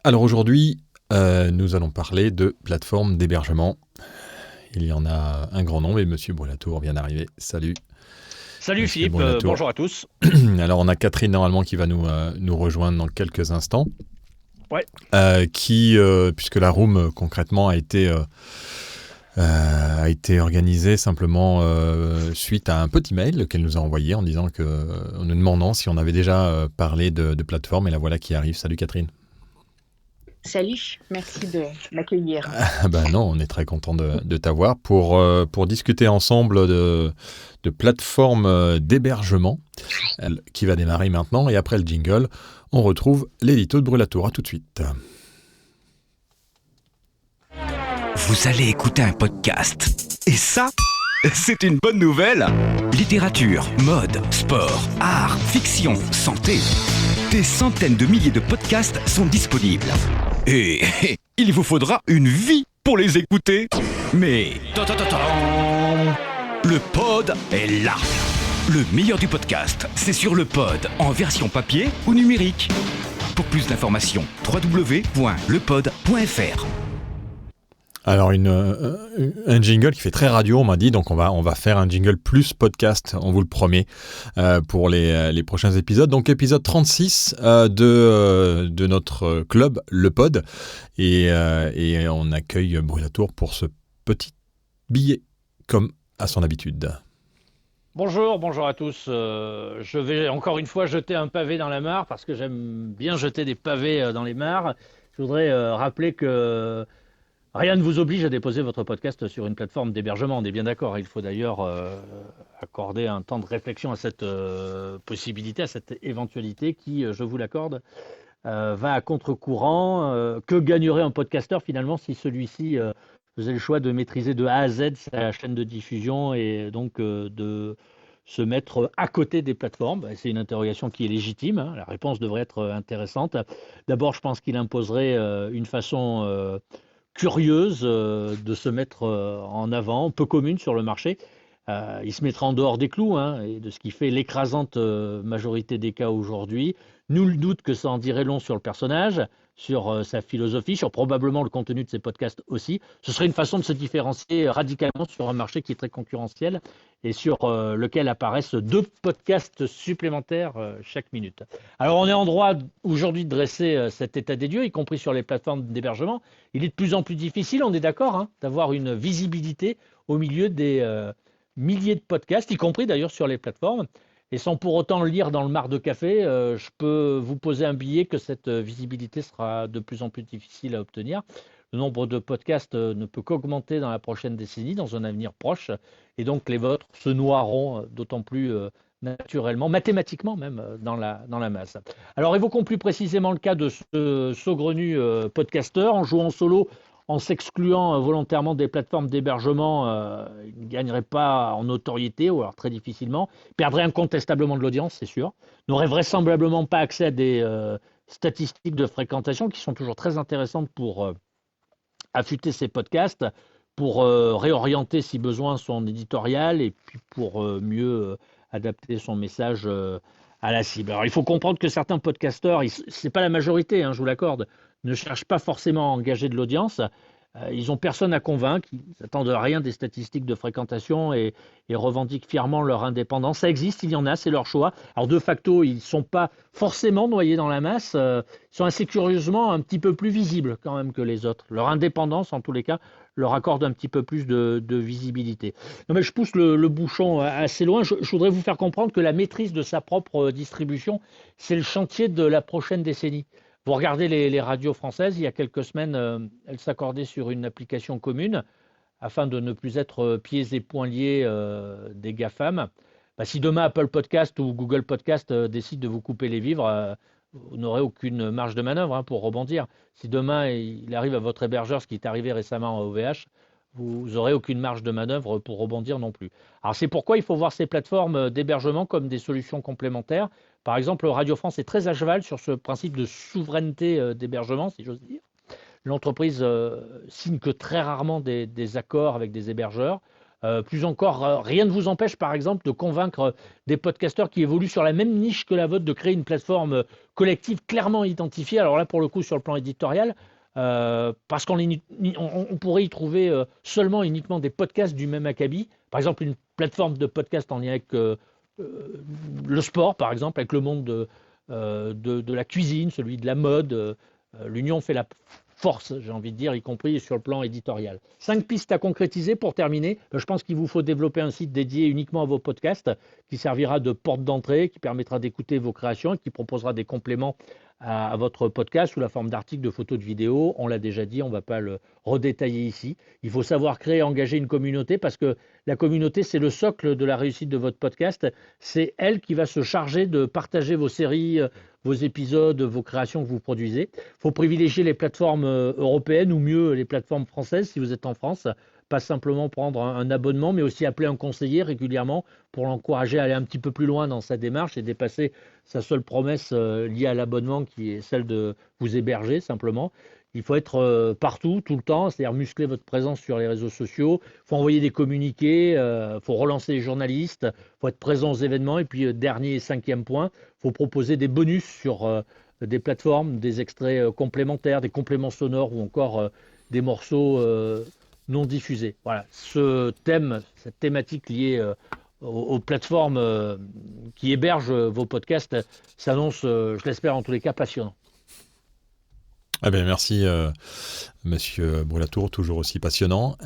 Alors aujourd'hui, nous allons parler de plateformes d'hébergement. Il y en a un grand nombre et Monsieur Brulatour vient d'arriver. Salut, Salut Monsieur Philippe, Brulatour. bonjour à tous. Alors on a Catherine normalement qui va nous rejoindre dans quelques instants. Ouais. Puisque la room concrètement a été organisée simplement suite à un petit mail qu'elle nous a envoyé en disant en nous demandant si on avait déjà parlé de plateformes, et la voilà qui arrive. Salut Catherine. Salut, merci de m'accueillir. Ah ben non, on est très content de t'avoir pour discuter ensemble de plateformes d'hébergement qui va démarrer maintenant. Et après le jingle, on retrouve l'édito de Brulatour. À tout de suite. Vous allez écouter un podcast. Et ça, c'est une bonne nouvelle. Littérature, mode, sport, art, fiction, santé. Des centaines de milliers de podcasts sont disponibles. Et il vous faudra une vie pour les écouter. Mais le pod est là. Le meilleur du podcast, c'est sur le pod, en version papier ou numérique. Pour plus d'informations, www.lepod.fr. Alors un jingle qui fait très radio, on m'a dit, donc on va faire un jingle plus podcast, on vous le promet, pour les prochains épisodes. Donc épisode 36 de notre club, le Pod, et on accueille Brulatour pour ce petit billet, comme à son habitude. Bonjour à tous. Je vais encore une fois jeter un pavé dans la mare parce que j'aime bien jeter des pavés dans les mares. Je voudrais rappeler que rien ne vous oblige à déposer votre podcast sur une plateforme d'hébergement, on est bien d'accord. Il faut d'ailleurs accorder un temps de réflexion à cette possibilité, à cette éventualité qui, je vous l'accorde, va à contre-courant. Que gagnerait un podcasteur finalement si celui-ci faisait le choix de maîtriser de A à Z sa chaîne de diffusion et donc de se mettre à côté des plateformes? C'est une interrogation qui est légitime, hein. La réponse devrait être intéressante. D'abord, je pense qu'il imposerait une façon curieuse de se mettre en avant, peu commune sur le marché. Il se mettra en dehors des clous, hein, et de ce qui fait l'écrasante majorité des cas aujourd'hui. Nul doute que ça en dirait long sur le personnage, sur sa philosophie, sur probablement le contenu de ses podcasts aussi. Ce serait une façon de se différencier radicalement sur un marché qui est très concurrentiel et sur lequel apparaissent 2 podcasts supplémentaires chaque minute. Alors on est en droit aujourd'hui de dresser cet état des lieux, y compris sur les plateformes d'hébergement. Il est de plus en plus difficile, on est d'accord, hein, d'avoir une visibilité au milieu des milliers de podcasts, y compris d'ailleurs sur les plateformes. Et sans pour autant le lire dans le mar de café, je peux vous poser un billet que cette visibilité sera de plus en plus difficile à obtenir. Le nombre de podcasts ne peut qu'augmenter dans la prochaine décennie, dans un avenir proche. Et donc les vôtres se noieront d'autant plus naturellement, mathématiquement même, dans la masse. Alors évoquons plus précisément le cas de ce saugrenu podcasteur. En jouant solo, en s'excluant volontairement des plateformes d'hébergement, il ne gagnerait pas en notoriété, ou alors très difficilement, perdrait incontestablement de l'audience, c'est sûr, n'aurait vraisemblablement pas accès à des statistiques de fréquentation qui sont toujours très intéressantes pour affûter ses podcasts, pour réorienter si besoin son éditorial et puis pour mieux adapter son message à la cible. Alors il faut comprendre que certains podcasteurs, c'est pas la majorité, hein, je vous l'accorde, ne cherchent pas forcément à engager de l'audience. Ils n'ont personne à convaincre, ils n'attendent rien des statistiques de fréquentation et revendiquent fièrement leur indépendance. Ça existe, il y en a, c'est leur choix. Alors de facto, ils ne sont pas forcément noyés dans la masse, ils sont assez curieusement un petit peu plus visibles quand même que les autres. Leur indépendance, en tous les cas, leur accorde un petit peu plus de visibilité. Non mais je pousse le bouchon assez loin. Je voudrais vous faire comprendre que la maîtrise de sa propre distribution, c'est le chantier de la prochaine décennie. Vous regardez les radios françaises, il y a quelques semaines, elles s'accordaient sur une application commune afin de ne plus être pieds et poings liés des GAFAM. Bah, si demain Apple Podcast ou Google Podcast décide de vous couper les vivres, vous n'aurez aucune marge de manœuvre, hein, pour rebondir. Si demain il arrive à votre hébergeur, ce qui est arrivé récemment à OVH, vous n'aurez aucune marge de manœuvre pour rebondir non plus. Alors c'est pourquoi il faut voir ces plateformes d'hébergement comme des solutions complémentaires. Par exemple, Radio France est très à cheval sur ce principe de souveraineté d'hébergement, si j'ose dire. L'entreprise signe que très rarement des accords avec des hébergeurs. Plus encore, rien ne vous empêche, par exemple, de convaincre des podcasteurs qui évoluent sur la même niche que la vôtre de créer une plateforme collective clairement identifiée. Alors là, pour le coup, sur le plan éditorial, parce on pourrait y trouver seulement uniquement des podcasts du même acabit. Par exemple, une plateforme de podcast en lien avec le sport, par exemple, avec le monde de la cuisine, celui de la mode. L'union fait la force, j'ai envie de dire, y compris sur le plan éditorial. 5 pistes à concrétiser pour terminer. Je pense qu'il vous faut développer un site dédié uniquement à vos podcasts, qui servira de porte d'entrée, qui permettra d'écouter vos créations et qui proposera des compléments à votre podcast sous la forme d'articles, de photos, de vidéos. On l'a déjà dit, on ne va pas le redétailler ici. Il faut savoir créer et engager une communauté parce que la communauté, c'est le socle de la réussite de votre podcast. C'est elle qui va se charger de partager vos séries, vos épisodes, vos créations que vous produisez. Il faut privilégier les plateformes européennes ou mieux les plateformes françaises si vous êtes en France. Pas simplement prendre un abonnement, mais aussi appeler un conseiller régulièrement pour l'encourager à aller un petit peu plus loin dans sa démarche et dépasser sa seule promesse liée à l'abonnement qui est celle de vous héberger simplement. Il faut être partout, tout le temps, c'est-à-dire muscler votre présence sur les réseaux sociaux. Il faut envoyer des communiqués, il faut relancer les journalistes, il faut être présent aux événements. Et puis, dernier et 5e point, il faut proposer des bonus sur des plateformes, des extraits complémentaires, des compléments sonores ou encore des morceaux non diffusés. Voilà, cette thématique liée aux plateformes qui hébergent vos podcasts s'annonce, je l'espère en tous les cas, passionnant. Ah ben merci Monsieur Brulatour, toujours aussi passionnant.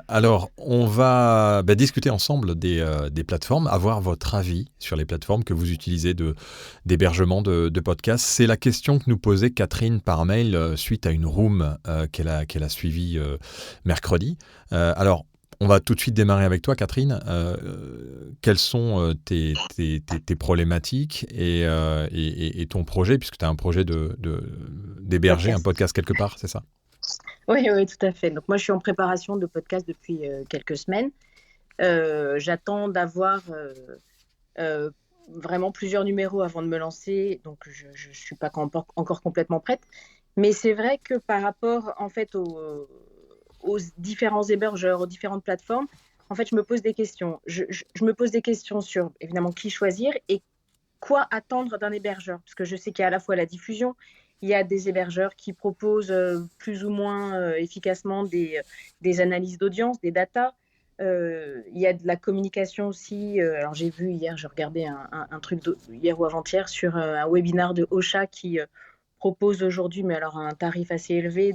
Alors, on va discuter ensemble des plateformes, avoir votre avis sur les plateformes que vous utilisez d'hébergement de podcasts. C'est la question que nous posait Catherine par mail suite à une room qu'elle a suivie mercredi. Alors, on va tout de suite démarrer avec toi, Catherine. Quelles sont tes problématiques et ton projet, puisque tu as un projet d'héberger un podcast quelque part, c'est ça? Oui, tout à fait. Donc moi, je suis en préparation de podcast depuis quelques semaines. J'attends d'avoir vraiment plusieurs numéros avant de me lancer, donc je ne suis pas encore complètement prête. Mais c'est vrai que par rapport en fait aux différents hébergeurs, aux différentes plateformes, en fait, je me pose des questions. Je me pose des questions sur, évidemment, qui choisir et quoi attendre d'un hébergeur. Parce que je sais qu'il y a à la fois la diffusion, il y a des hébergeurs qui proposent plus ou moins efficacement des analyses d'audience, des datas. Il y a de la communication aussi. Alors, j'ai vu hier, je regardais un truc hier ou avant-hier sur un webinaire de Ocha qui propose aujourd'hui, mais alors à un tarif assez élevé,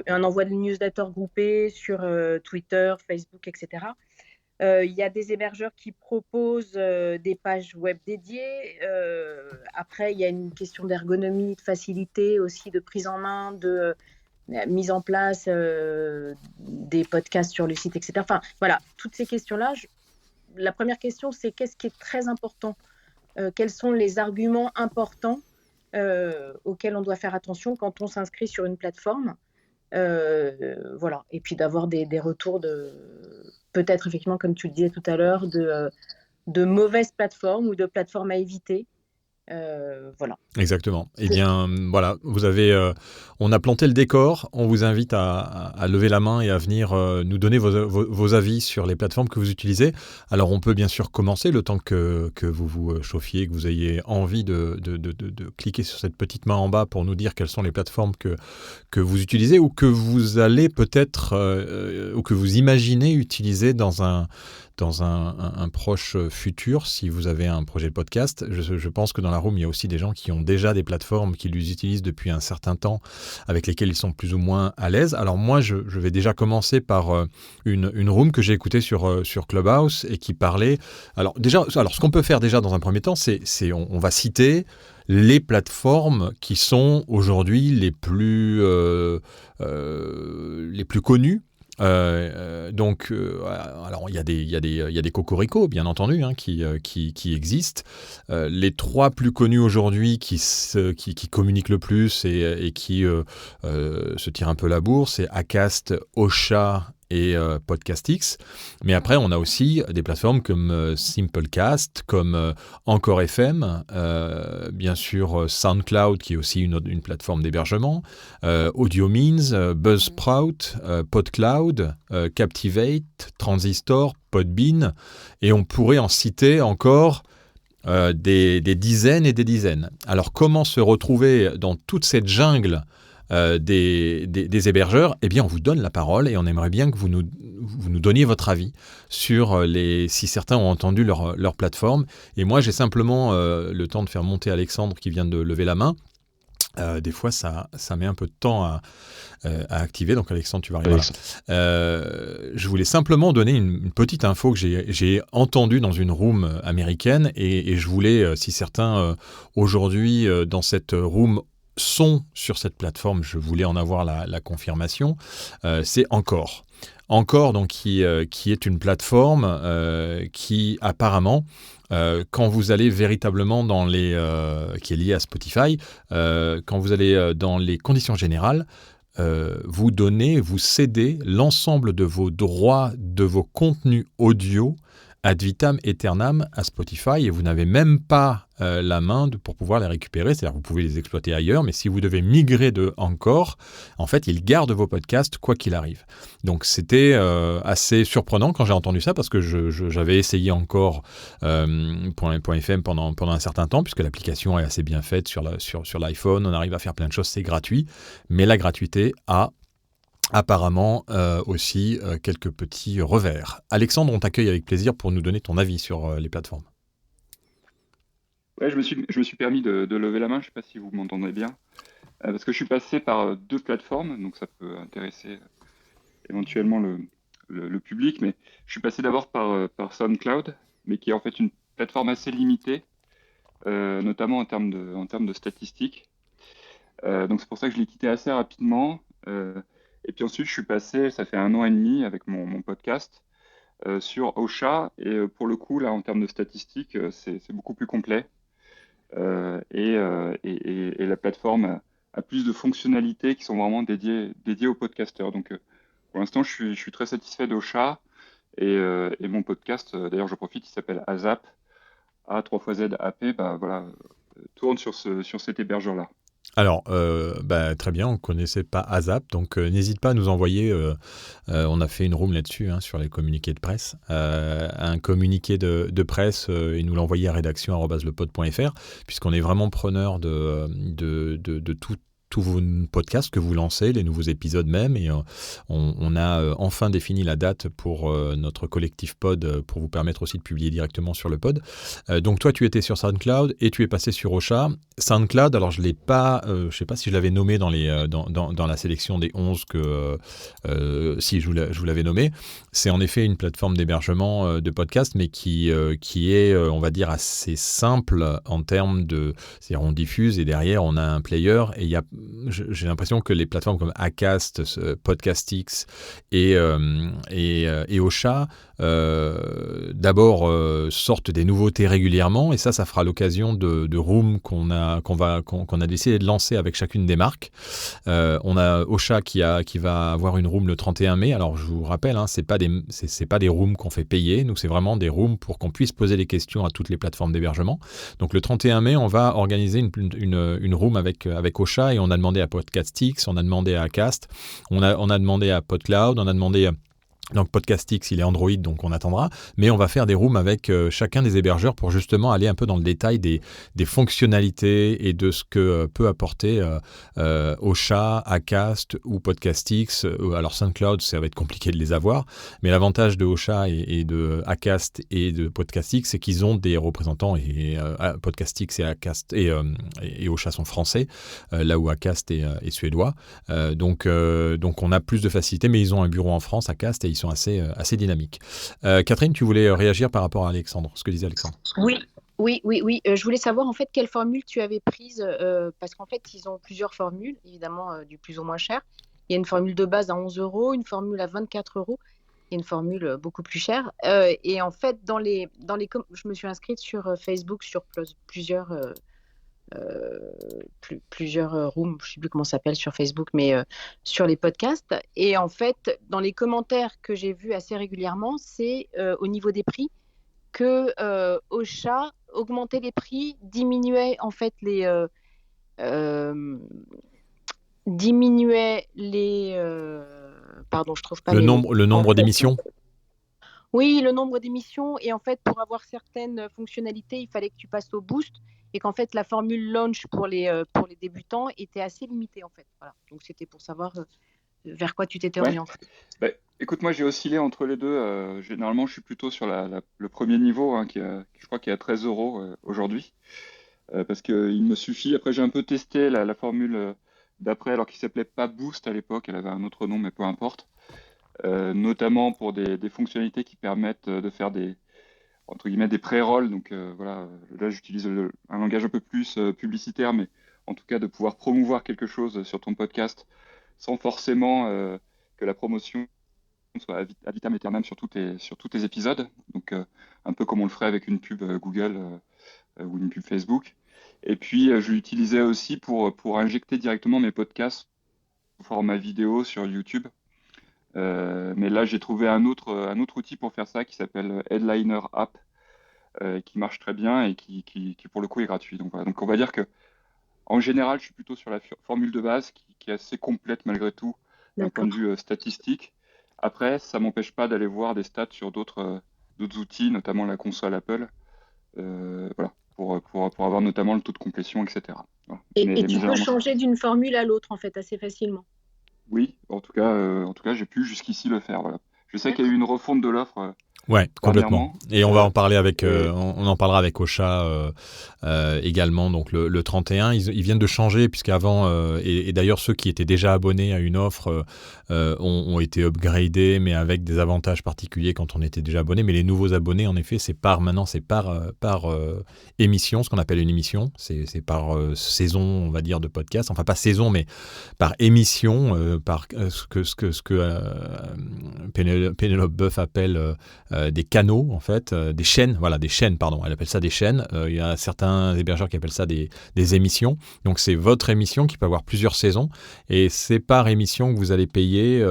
un envoi de newsletter groupé sur Twitter, Facebook, etc. Il y a des hébergeurs qui proposent des pages web dédiées. Après, il y a une question d'ergonomie, de facilité aussi, de prise en main, de mise en place des podcasts sur le site, etc. Enfin, voilà, toutes ces questions-là. La première question, c'est qu'est-ce qui est très important? Quels sont les arguments importants auxquels on doit faire attention quand on s'inscrit sur une plateforme? Voilà, et puis d'avoir des retours peut-être effectivement, comme tu le disais tout à l'heure, de mauvaises plateformes ou de plateformes à éviter. Voilà. Exactement. Eh bien, voilà, on a planté le décor. On vous invite à lever la main et à venir nous donner vos avis sur les plateformes que vous utilisez. Alors, on peut bien sûr commencer le temps que vous vous chauffiez, que vous ayez envie de cliquer sur cette petite main en bas pour nous dire quelles sont les plateformes que vous utilisez ou que vous allez peut-être ou que vous imaginez utiliser dans un proche futur, si vous avez un projet de podcast. Je pense que dans la room, il y a aussi des gens qui ont déjà des plateformes qu'ils utilisent depuis un certain temps, avec lesquelles ils sont plus ou moins à l'aise. Alors moi, je vais déjà commencer par une room que j'ai écoutée sur Clubhouse et qui parlait... Alors ce qu'on peut faire déjà dans un premier temps, c'est on va citer les plateformes qui sont aujourd'hui les plus connues. Donc, alors il y a des cocoricots bien entendu qui existent. Les 3 plus connus aujourd'hui qui communiquent le plus et qui se tirent un peu la bourre, c'est Acast, Ocha et Podcastix. Mais après, on a aussi des plateformes comme Simplecast, comme Encore FM, bien sûr SoundCloud, qui est aussi une plateforme d'hébergement, AudioMeans, Buzzsprout, PodCloud, Captivate, Transistor, Podbean, et on pourrait en citer encore des dizaines et des dizaines. Alors, comment se retrouver dans toute cette jungle des hébergeurs? Eh bien, on vous donne la parole et on aimerait bien que vous nous donniez votre avis sur si certains ont entendu leur plateforme. Et moi, j'ai simplement le temps de faire monter Alexandre qui vient de lever la main. Des fois, ça met un peu de temps à activer. Donc, Alexandre, tu vas arriver. Voilà. Je voulais simplement donner une petite info que j'ai entendue dans une room américaine et je voulais, si certains aujourd'hui dans cette room sont sur cette plateforme, je voulais en avoir la confirmation. C'est Encore. Encore, donc, qui est une plateforme qui apparemment, quand vous allez véritablement qui est liée à Spotify, quand vous allez dans les conditions générales, vous cédez l'ensemble de vos droits, de vos contenus audio ad vitam aeternam à Spotify et vous n'avez même pas la main pour pouvoir les récupérer, c'est-à-dire que vous pouvez les exploiter ailleurs, mais si vous devez migrer de Encore, en fait, ils gardent vos podcasts quoi qu'il arrive. Donc c'était assez surprenant quand j'ai entendu ça parce que j'avais essayé Encore .fm pendant un certain temps puisque l'application est assez bien faite sur l'iPhone, on arrive à faire plein de choses, c'est gratuit, mais la gratuité a apparemment aussi quelques petits revers. Alexandre, on t'accueille avec plaisir pour nous donner ton avis sur les plateformes. Ouais, je me suis permis de lever la main, je ne sais pas si vous m'entendez bien, parce que je suis passé par deux plateformes, donc ça peut intéresser éventuellement le public, mais je suis passé d'abord par SoundCloud, mais qui est en fait une plateforme assez limitée, notamment en termes de statistiques. Donc c'est pour ça que je l'ai quitté assez rapidement. Et puis ensuite, je suis passé, ça fait 1 an et demi avec mon podcast, sur Ocha. Et pour le coup, là, en termes de statistiques, c'est beaucoup plus complet. Et la plateforme a plus de fonctionnalités qui sont vraiment dédiées aux podcasteurs. Donc, pour l'instant, je suis très satisfait d'Ocha. Et mon podcast, d'ailleurs, je profite, il s'appelle AZAP, A3XZAP, voilà, tourne sur cet hébergeur-là. Alors, très bien, on ne connaissait pas AZAP, donc n'hésite pas à nous envoyer, on a fait une room là-dessus, sur les communiqués de presse, un communiqué de presse et nous l'envoyer à rédaction@lepod.fr, puisqu'on est vraiment preneur de tous vos podcasts que vous lancez, les nouveaux épisodes même, et on a enfin défini la date pour notre collectif pod pour vous permettre aussi de publier directement sur le pod. Donc toi, tu étais sur SoundCloud et tu es passé sur Ocha. SoundCloud, alors je l'ai pas, je sais pas si je l'avais nommé dans la sélection des 11 que si je vous l'avais nommé. C'est en effet une plateforme d'hébergement de podcasts, mais qui est, on va dire, assez simple en termes de, c'est-à-dire on diffuse et derrière on a un player et j'ai l'impression que les plateformes comme Acast, Podcastix et Ocha d'abord sortent des nouveautés régulièrement et ça fera l'occasion de rooms qu'on a décidé de lancer avec chacune des marques. On a Ocha qui va avoir une room le 31 mai. Alors je vous rappelle, c'est pas des rooms qu'on fait payer. Nous c'est vraiment des rooms pour qu'on puisse poser des questions à toutes les plateformes d'hébergement. Donc le 31 mai, on va organiser une room avec Ocha et on a demandé à Podcastix, on a demandé à Acast, on a demandé à PodCloud, on a demandé donc Podcastix, il est Android, donc on attendra, mais on va faire des rooms avec chacun des hébergeurs pour justement aller un peu dans le détail des fonctionnalités et de ce que peut apporter Ocha, Acast ou Podcastix. Alors SoundCloud, ça va être compliqué de les avoir, mais l'avantage de Ocha et de Acast et de Podcastix, c'est qu'ils ont des représentants et Podcastix et Acast et Ocha sont français, là où Acast est suédois. Donc on a plus de facilité, mais ils ont un bureau en France, Acast, et ils sont assez dynamiques. Catherine, tu voulais réagir par rapport à Alexandre, ce que disait Alexandre. Oui. Je voulais savoir en fait quelle formule tu avais prise parce qu'en fait ils ont plusieurs formules, évidemment du plus ou moins cher. Il y a une formule de base à 11 €, une formule à 24 € et une formule beaucoup plus chère. Et en fait je me suis inscrite sur Facebook sur plusieurs plusieurs rooms, je ne sais plus comment ça s'appelle sur Facebook, mais sur les podcasts. Et en fait, dans les commentaires que j'ai vus assez régulièrement, c'est au niveau des prix que Ocha augmentait les prix, diminuait en fait euh, diminuait les pardon, je trouve pas Le mes mots. nombre, le En nombre fait, d'émissions? oui, le nombre d'émissions. Et en fait, pour avoir certaines fonctionnalités, il fallait que tu passes au boost. Et qu'en fait, la formule launch pour les débutants était assez limitée, en fait. Voilà. Donc, c'était pour savoir vers quoi tu t'étais Ouais. orienté. Bah, écoute, moi j'ai oscillé entre les deux. Généralement, je suis plutôt sur le premier niveau, hein, je crois qu'il est à 13 euros aujourd'hui. Parce qu'il me suffit. Après, j'ai un peu testé la formule d'après, alors qu'il s'appelait pas Boost à l'époque, elle avait un autre nom, mais peu importe. Notamment pour des fonctionnalités qui permettent de faire entre guillemets, des pré-rolls. Donc voilà, là j'utilise un langage un peu plus publicitaire, mais en tout cas de pouvoir promouvoir quelque chose sur ton podcast sans forcément que la promotion soit ad vitam aeternam sur tous tes épisodes. Donc un peu comme on le ferait avec une pub Google ou une pub Facebook. Et puis je l'utilisais aussi pour injecter directement mes podcasts au format vidéo sur YouTube. Mais là, j'ai trouvé un autre outil pour faire ça qui s'appelle Headliner App, qui marche très bien et qui, pour le coup est gratuit. Donc, voilà. Donc on va dire que en général, je suis plutôt sur la formule de base qui est assez complète malgré tout d'un point D'accord. de vue statistique. Après, ça m'empêche pas d'aller voir des stats sur d'autres outils, notamment la console Apple, voilà, pour avoir notamment le taux de complétion, etc. Voilà. Et tu peux généralement, changer d'une formule à l'autre, en fait, assez facilement. oui, en tout cas, j'ai pu jusqu'ici le faire. Voilà. Je sais qu'il y a eu D'accord. une refonte de l'offre Ouais, complètement. dernièrement. Et on va en parler avec, Et on en parlera avec Ocha également. Donc le 31, ils viennent de changer puisqu'avant, et d'ailleurs ceux qui étaient déjà abonnés à une offre ont été upgradés, mais avec des avantages particuliers quand on était déjà abonné. Mais les nouveaux abonnés, en effet, maintenant c'est par émission, ce qu'on appelle une émission. C'est par saison, on va dire, de podcast. Enfin pas saison, mais par émission, par ce que Penelope Buff appelle des canaux, en fait, des chaînes, voilà, des chaînes, pardon, elle appelle ça des chaînes. Il y a certains hébergeurs qui appellent ça des émissions. Donc c'est votre émission qui peut avoir plusieurs saisons et c'est par émission que vous allez payer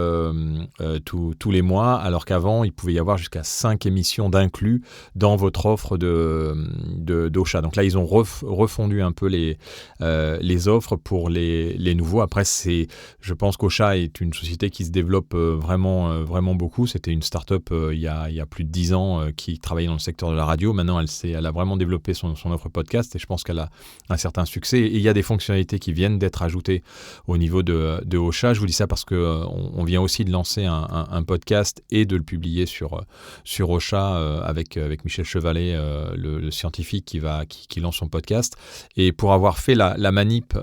tous les mois, alors qu'avant il pouvait y avoir jusqu'à 5 émissions d'inclus dans votre offre d'Ocha. Donc là ils ont refondu un peu les offres pour les nouveaux. Après je pense qu'Ocha est une société qui se développe vraiment beaucoup. C'était une start-up il y a plus de 10 ans qui travaillait dans le secteur de la radio. Maintenant, elle a vraiment développé son offre podcast et je pense qu'elle a un certain succès. Et il y a des fonctionnalités qui viennent d'être ajoutées au niveau de Ocha. Je vous dis ça parce que on vient aussi de lancer un podcast et de le publier sur Ocha avec Michel Chevalet, le scientifique qui lance son podcast. Et pour avoir fait la manip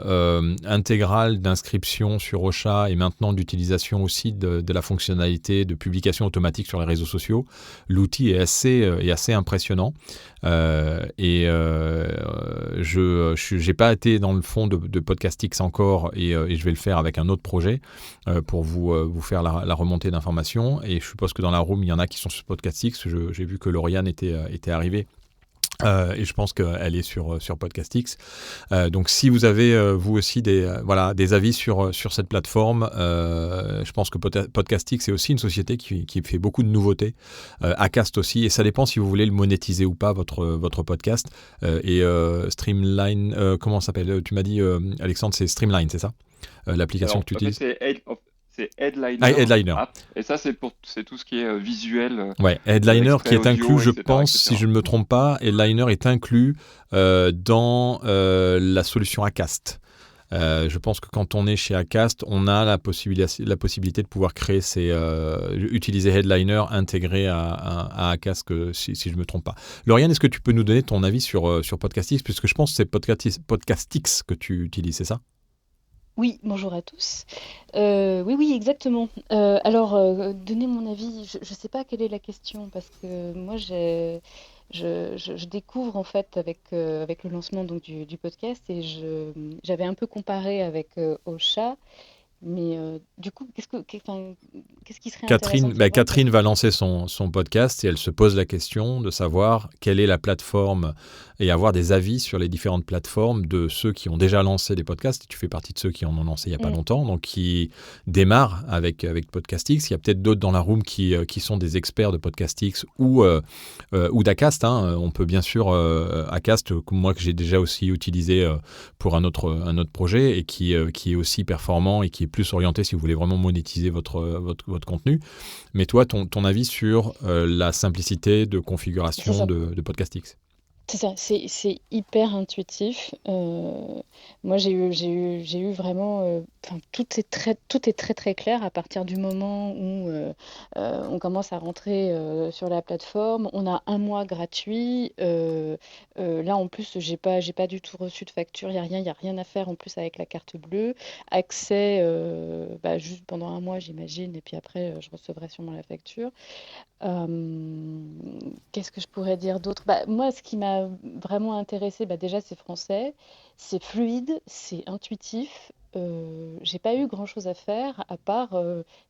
intégrale d'inscription sur Ocha et maintenant d'utilisation aussi de la fonctionnalité de publication automatique sur les réseaux sociaux, l'outil est assez impressionnant. Je n'ai pas été dans le fond de Podcastix encore et je vais le faire avec un autre projet pour vous faire la remontée d'informations. Et je suppose que dans la room, il y en a qui sont sur Podcastix. J'ai vu que Lauriane était arrivée. Et je pense qu'elle est sur Podcastix. Donc si vous avez vous aussi des avis sur cette plateforme, je pense que Podcastix est aussi une société qui fait beaucoup de nouveautés. Acast aussi, et ça dépend si vous voulez le monétiser ou pas votre podcast. Streamline, comment ça s'appelle? Tu m'as dit Alexandre, c'est Streamline, c'est ça? L'application alors, que tu en fait, utilises? c'est Headliner Headliner. App. Et ça, c'est tout ce qui est visuel, Ouais, Headliner qui extrait est inclus, audio, je etc., pense, etc. si je ne me trompe pas, Headliner est inclus dans la solution Acast. Je pense que quand on est chez Acast, on a la possibilité de pouvoir créer utiliser Headliner intégré à Acast, si je ne me trompe pas. Lauriane, est-ce que tu peux nous donner ton avis sur Podcastix, puisque je pense que c'est Podcastix que tu utilises, c'est ça? Oui, bonjour à tous. Oui, exactement. Donner mon avis, je ne sais pas quelle est la question parce que moi, je découvre en fait avec le lancement donc, du podcast et j'avais un peu comparé avec Ocha, Mais du coup, qu'est-ce qui serait intéressant pour moi Catherine va lancer son podcast et elle se pose la question de savoir quelle est la plateforme et avoir des avis sur les différentes plateformes de ceux qui ont déjà lancé des podcasts. Tu fais partie de ceux qui en ont lancé il n'y a pas longtemps, donc qui démarrent avec Podcastix. Il y a peut-être d'autres dans la room qui sont des experts de Podcastix ou d'Acast. On peut bien sûr Acast, moi que j'ai déjà aussi utilisé pour un autre projet et qui est aussi performant et qui est plus orienté si vous voulez vraiment monétiser votre contenu. Mais toi, ton avis sur la simplicité de configuration de Podcastix? C'est ça, c'est hyper intuitif. Moi, j'ai eu vraiment, tout est très très clair à partir du moment où on commence à rentrer sur la plateforme. On a 1 mois gratuit. Là, en plus, j'ai pas du tout reçu de facture. Il y a rien à faire en plus avec la carte bleue. Accès, juste pendant 1 mois, j'imagine, et puis après, je recevrai sûrement la facture. Qu'est-ce que je pourrais dire d'autre? Moi, ce qui m'a vraiment intéressée, déjà, c'est français, c'est fluide, c'est intuitif. J'ai pas eu grand-chose à faire à part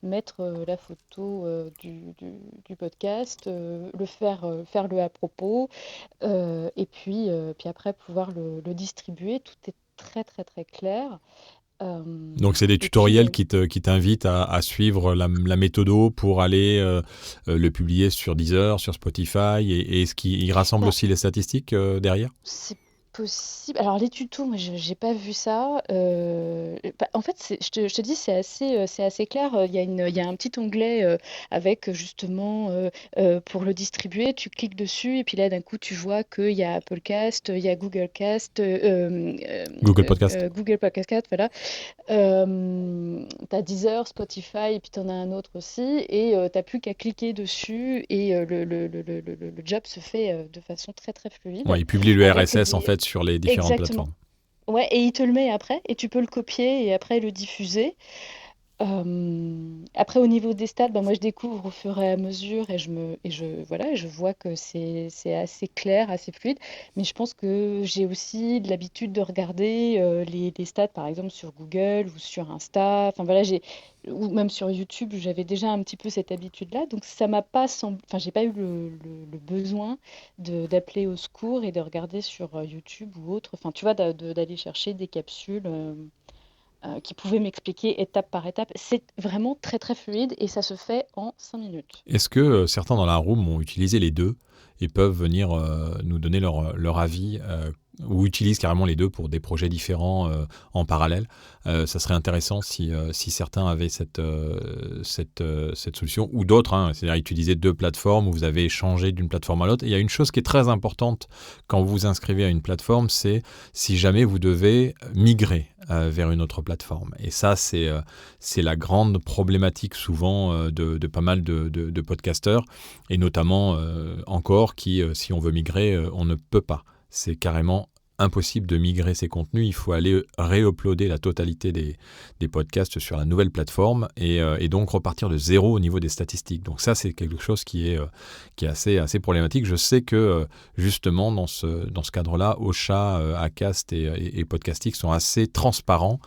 mettre la photo du podcast, faire le à propos, et puis après pouvoir le distribuer. Tout est très très très clair. Donc, c'est des Et puis, tutoriels qui t'invitent à suivre la méthodo pour aller le publier sur Deezer, sur Spotify, et est-ce qu'il rassemble bah, aussi les statistiques derrière? c'est possible. Alors les tutos, moi j'ai pas vu ça. En fait, je te dis, c'est assez clair. Il y a un petit onglet avec justement pour le distribuer. Tu cliques dessus et puis là d'un coup tu vois qu'il y a Applecast, il y a Google Cast, Google Podcast. Google Podcast, voilà. T'as Deezer, Spotify et puis t'en as un autre aussi et t'as plus qu'à cliquer dessus et le job se fait de façon très très fluide Ouais, il publie le avec RSS en fait sur les différentes Exactement. plateformes. Ouais, et il te le met après et tu peux le copier et après le diffuser. Après au niveau des stats, moi je découvre au fur et à mesure et je vois que c'est assez clair, assez fluide. Mais je pense que j'ai aussi de l'habitude de regarder les stats, par exemple sur Google ou sur Insta. Enfin voilà, ou même sur YouTube, j'avais déjà un petit peu cette habitude-là. Donc ça m'a pas j'ai pas eu le besoin d'appeler au secours et de regarder sur YouTube ou autre. Enfin, tu vois, d'aller chercher des capsules. Qui pouvait m'expliquer étape par étape. C'est vraiment très très fluide et ça se fait en 5 minutes. Est-ce que certains dans la room ont utilisé les deux et peuvent venir nous donner leur avis ou utilisent carrément les deux pour des projets différents en parallèle? Ça serait intéressant si certains avaient cette solution ou d'autres, c'est-à-dire utiliser 2 plateformes où vous avez changé d'une plateforme à l'autre. Et il y a une chose qui est très importante quand vous vous inscrivez à une plateforme, c'est si jamais vous devez migrer vers une autre plateforme. Et ça, c'est la grande problématique souvent de pas mal de podcasteurs, et notamment encore qui, si on veut migrer, on ne peut pas. C'est carrément impossible de migrer ces contenus. Il faut aller réuploader la totalité des podcasts sur la nouvelle plateforme et donc repartir de zéro au niveau des statistiques. Donc ça, c'est quelque chose qui est assez problématique. Je sais que justement, dans ce cadre-là, Ocha, Acast et Podcastix sont assez transparents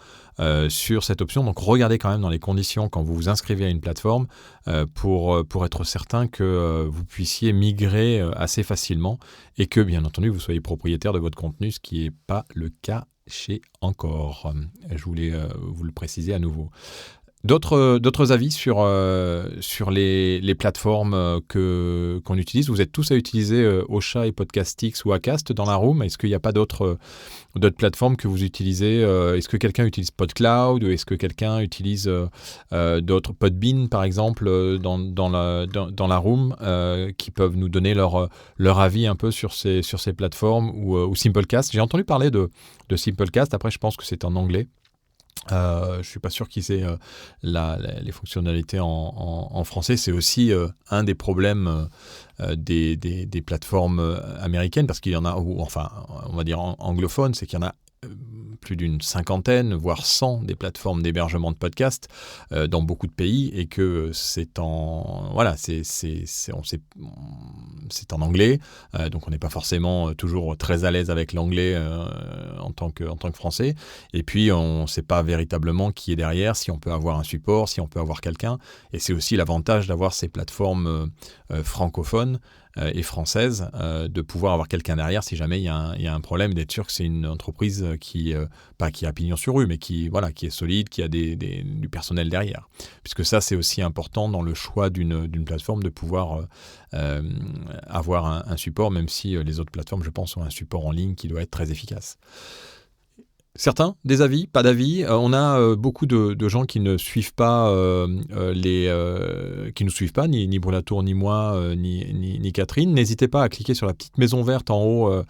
sur cette option. Donc regardez quand même dans les conditions quand vous vous inscrivez à une plateforme pour être certain que vous puissiez migrer assez facilement et que bien entendu vous soyez propriétaire de votre contenu, ce qui n'est pas le cas chez Encore. Je voulais vous le préciser à nouveau. D'autres avis sur les plateformes qu'on utilise? Vous êtes tous à utiliser Ocha et Podcastix ou Acast dans la room. Est-ce qu'il n'y a pas d'autres plateformes que vous utilisez? Est-ce que quelqu'un utilise PodCloud ou est-ce que quelqu'un utilise d'autres, Podbean par exemple, dans la room, qui peuvent nous donner leur avis un peu sur ces plateformes ou Simplecast? J'ai entendu parler de Simplecast. Après, je pense que c'est en anglais. Je ne suis pas sûr qu'ils aient les fonctionnalités en français. C'est aussi un des problèmes des plateformes américaines, parce qu'il y en a, ou enfin, on va dire anglophones, c'est qu'il y en a plus d'une 50, voire 100 des plateformes d'hébergement de podcasts dans beaucoup de pays et que c'est en anglais, donc on n'est pas forcément toujours très à l'aise avec l'anglais en tant que Français. Et puis on ne sait pas véritablement qui est derrière, si on peut avoir un support, si on peut avoir quelqu'un. Et c'est aussi l'avantage d'avoir ces plateformes francophones et françaises, de pouvoir avoir quelqu'un derrière si jamais il y a un problème, d'être sûr que c'est une entreprise qui a pignon sur rue, mais qui est solide, qui a du personnel derrière. Puisque ça, c'est aussi important dans le choix d'une plateforme de pouvoir avoir un support, même si les autres plateformes, je pense, ont un support en ligne qui doit être très efficace. Certains, des avis, pas d'avis. On a beaucoup de gens qui ne suivent pas qui nous suivent pas, ni Brûlatour, ni moi, ni Catherine. N'hésitez pas à cliquer sur la petite maison verte en haut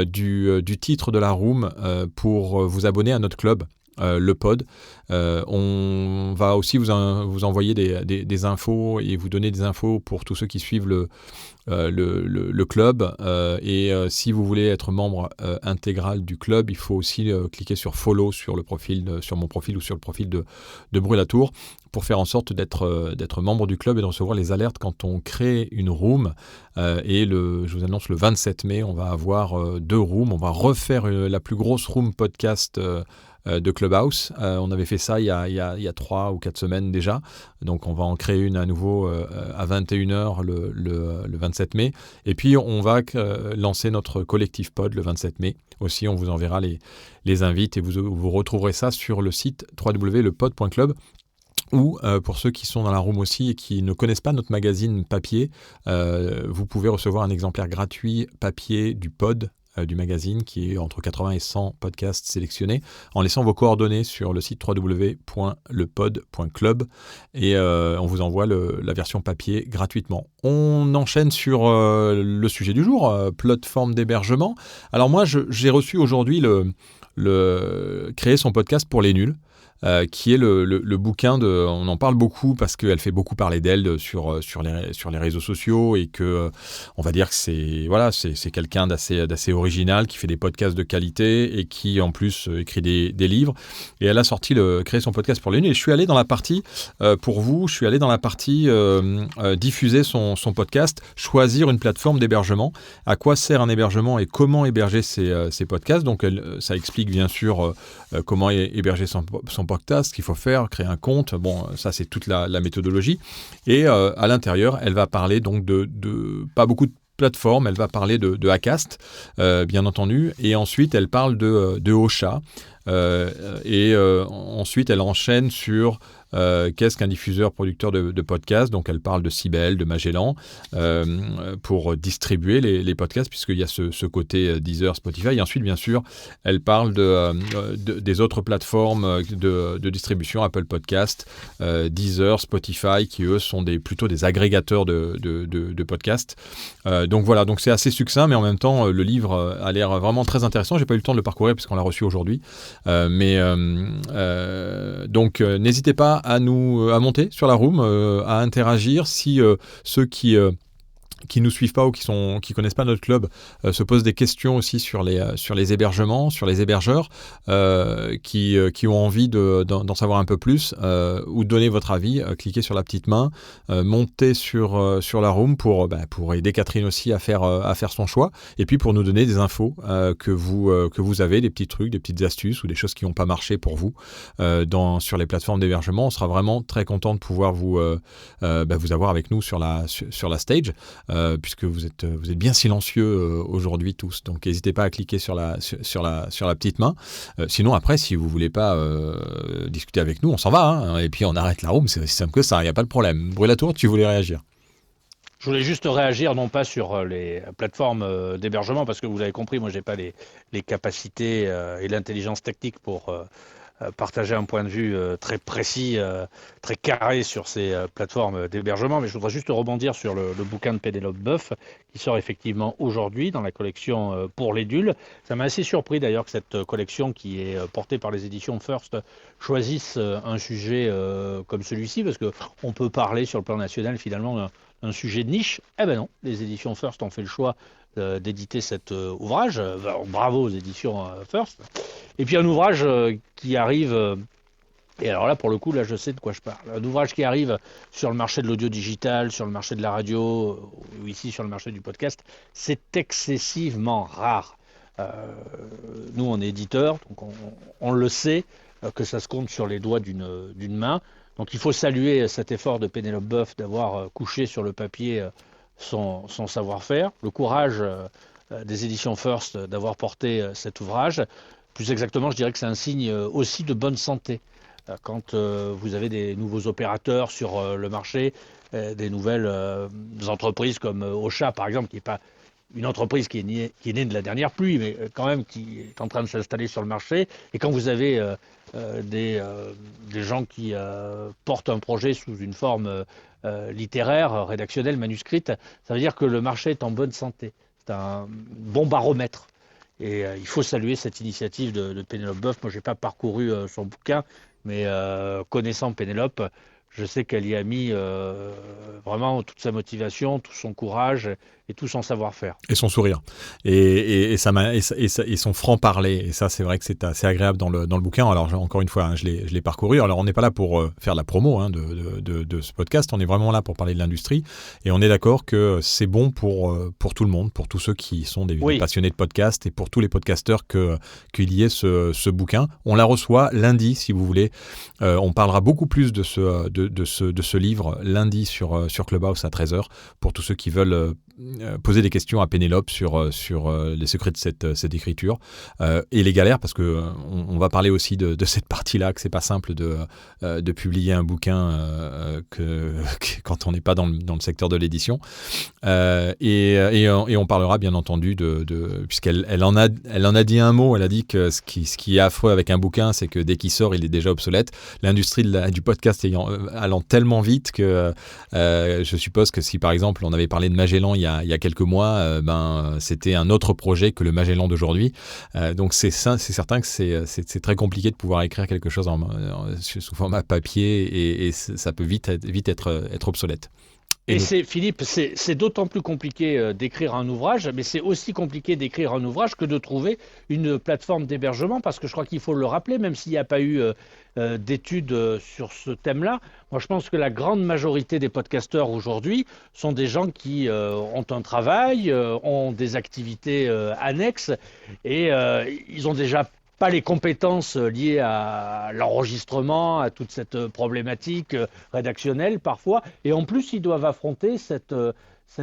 du titre de la room pour vous abonner à notre club. Le pod. On va aussi vous envoyer des infos et vous donner des infos pour tous ceux qui suivent le club. Si vous voulez être membre intégral du club, il faut aussi cliquer sur follow sur mon profil ou sur le profil de Brûlatour pour faire en sorte d'être membre du club et de recevoir les alertes quand on crée une room. Je vous annonce le 27 mai, on va avoir 2 rooms. On va refaire la plus grosse room podcast de Clubhouse. On avait fait ça il y a 3 ou 4 semaines déjà. Donc on va en créer une à nouveau à 21h le 27 mai. Et puis on va lancer notre collectif pod le 27 mai. Aussi, on vous enverra les invites et vous retrouverez ça sur le site www.lepod.club. Ou pour ceux qui sont dans la room aussi et qui ne connaissent pas notre magazine papier, vous pouvez recevoir un exemplaire gratuit papier du pod, du magazine, qui est entre 80 et 100 podcasts sélectionnés, en laissant vos coordonnées sur le site www.lepod.club et on vous envoie la version papier gratuitement. On enchaîne sur le sujet du jour, plateforme d'hébergement. Alors moi, j'ai reçu aujourd'hui créer son podcast pour les nuls. Qui est le bouquin on en parle beaucoup parce qu'elle fait beaucoup parler d'elle sur les réseaux sociaux et que on va dire que c'est quelqu'un d'assez original qui fait des podcasts de qualité et qui en plus écrit des livres, et elle a créé son podcast pour les nuls. Et je suis allé dans la partie diffuser son podcast, choisir une plateforme d'hébergement, à quoi sert un hébergement et comment héberger ses podcasts. Donc ça explique bien sûr comment héberger son podcast, ce qu'il faut faire, créer un compte. Bon, ça c'est toute la méthodologie. Et à l'intérieur, elle va parler donc de pas beaucoup de plateformes. Elle va parler de Acast, bien entendu. Et ensuite, elle parle de Ocha. Ensuite, elle enchaîne sur qu'est-ce qu'un diffuseur producteur de podcasts. Donc elle parle de Sibel, de Magellan, pour distribuer les podcasts, puisqu'il y a ce côté Deezer, Spotify. Et ensuite, bien sûr, elle parle des autres plateformes de distribution, Apple Podcast, Deezer, Spotify, qui eux sont plutôt des agrégateurs de podcasts. Donc voilà, donc c'est assez succinct, mais en même temps, le livre a l'air vraiment très intéressant. J'ai pas eu le temps de le parcourir puisqu'on l'a reçu aujourd'hui. Donc n'hésitez pas à monter sur la room, à interagir. Si ceux qui nous suivent pas ou qui connaissent pas notre club se posent des questions aussi sur les hébergements, sur les hébergeurs, qui ont envie d'en savoir un peu plus, ou donner votre avis, cliquez sur la petite main, montez sur la room pour aider Catherine aussi à faire son choix, et puis pour nous donner des infos que vous avez, des petits trucs, des petites astuces ou des choses qui n'ont pas marché pour vous sur les plateformes d'hébergement. On sera vraiment très content de pouvoir vous avoir avec nous sur la stage. Puisque vous êtes bien silencieux aujourd'hui tous, donc n'hésitez pas à cliquer sur la petite main. Sinon après, si vous voulez pas discuter avec nous, on s'en va, hein, et puis on arrête la room, c'est aussi simple que ça, il n'y a pas de problème. Brûlatour, tu voulais réagir? Je voulais juste réagir, non pas sur les plateformes d'hébergement, parce que vous avez compris, moi j'ai pas les capacités et l'intelligence technique pour partager un point de vue très précis, très carré sur ces plateformes d'hébergement, mais je voudrais juste rebondir sur le bouquin de Pénélope Boeuf qui sort effectivement aujourd'hui dans la collection pour les nuls. Ça m'a assez surpris d'ailleurs que cette collection, qui est portée par les éditions First, choisisse un sujet comme celui-ci, parce qu'on peut parler sur le plan national finalement un sujet de niche. Eh ben non, les éditions First ont fait le choix d'éditer cet ouvrage. Bravo aux éditions First. Et puis un ouvrage qui arrive, et alors là pour le coup, là je sais de quoi je parle. Un ouvrage qui arrive sur le marché de l'audio digital, sur le marché de la radio, ou ici sur le marché du podcast, c'est excessivement rare. Nous on est éditeur, donc on le sait, que ça se compte sur les doigts d'une main. Donc il faut saluer cet effort de Pénélope Boeuf d'avoir couché sur le papier son savoir-faire, le courage des éditions First d'avoir porté cet ouvrage. Plus exactement, je dirais que c'est un signe aussi de bonne santé. Quand vous avez des nouveaux opérateurs sur le marché, des nouvelles entreprises comme Ocha par exemple, qui n'est pas une entreprise qui est née de la dernière pluie, mais quand même qui est en train de s'installer sur le marché. Et quand vous avez des gens qui portent un projet sous une forme littéraire, rédactionnelle, manuscrite, ça veut dire que le marché est en bonne santé. C'est un bon baromètre. Et il faut saluer cette initiative de Pénélope Boeuf. Moi, je n'ai pas parcouru son bouquin, mais connaissant Pénélope, je sais qu'elle y a mis vraiment toute sa motivation, tout son courage et tout son savoir-faire. Et son sourire. Et son franc-parler. Et ça, c'est vrai que c'est assez agréable dans le bouquin. Alors, encore une fois, je l'ai parcouru. Alors, on n'est pas là pour faire la promo de ce podcast. On est vraiment là pour parler de l'industrie. Et on est d'accord que c'est bon pour tout le monde, pour tous ceux qui sont des passionnés de podcast et pour tous les podcasteurs qu'il y ait ce bouquin. On la reçoit lundi, si vous voulez. On parlera beaucoup plus de ce livre lundi sur Clubhouse à 13h pour tous ceux qui veulent poser des questions à Pénélope sur les secrets de cette écriture et les galères, parce que on va parler aussi de cette partie-là, que c'est pas simple de publier un bouquin quand on n'est pas dans le secteur de l'édition, et on parlera bien entendu puisqu'elle en a dit un mot. Elle a dit que ce qui est affreux avec un bouquin, c'est que dès qu'il sort, il est déjà obsolète. L'industrie du podcast allant tellement vite que je suppose que si par exemple on avait parlé de Magellan il y a quelques mois, c'était un autre projet que le Magellan d'aujourd'hui. Donc c'est certain que c'est très compliqué de pouvoir écrire quelque chose sous format papier, et ça peut vite être obsolète. Et Philippe, c'est d'autant plus compliqué d'écrire un ouvrage, mais c'est aussi compliqué d'écrire un ouvrage que de trouver une plateforme d'hébergement, parce que je crois qu'il faut le rappeler, même s'il n'y a pas eu d'études sur ce thème-là. Moi, je pense que la grande majorité des podcasteurs aujourd'hui sont des gens qui ont un travail, ont des activités annexes, et ils ont déjà pas les compétences liées à l'enregistrement, à toute cette problématique rédactionnelle parfois, et en plus ils doivent affronter cette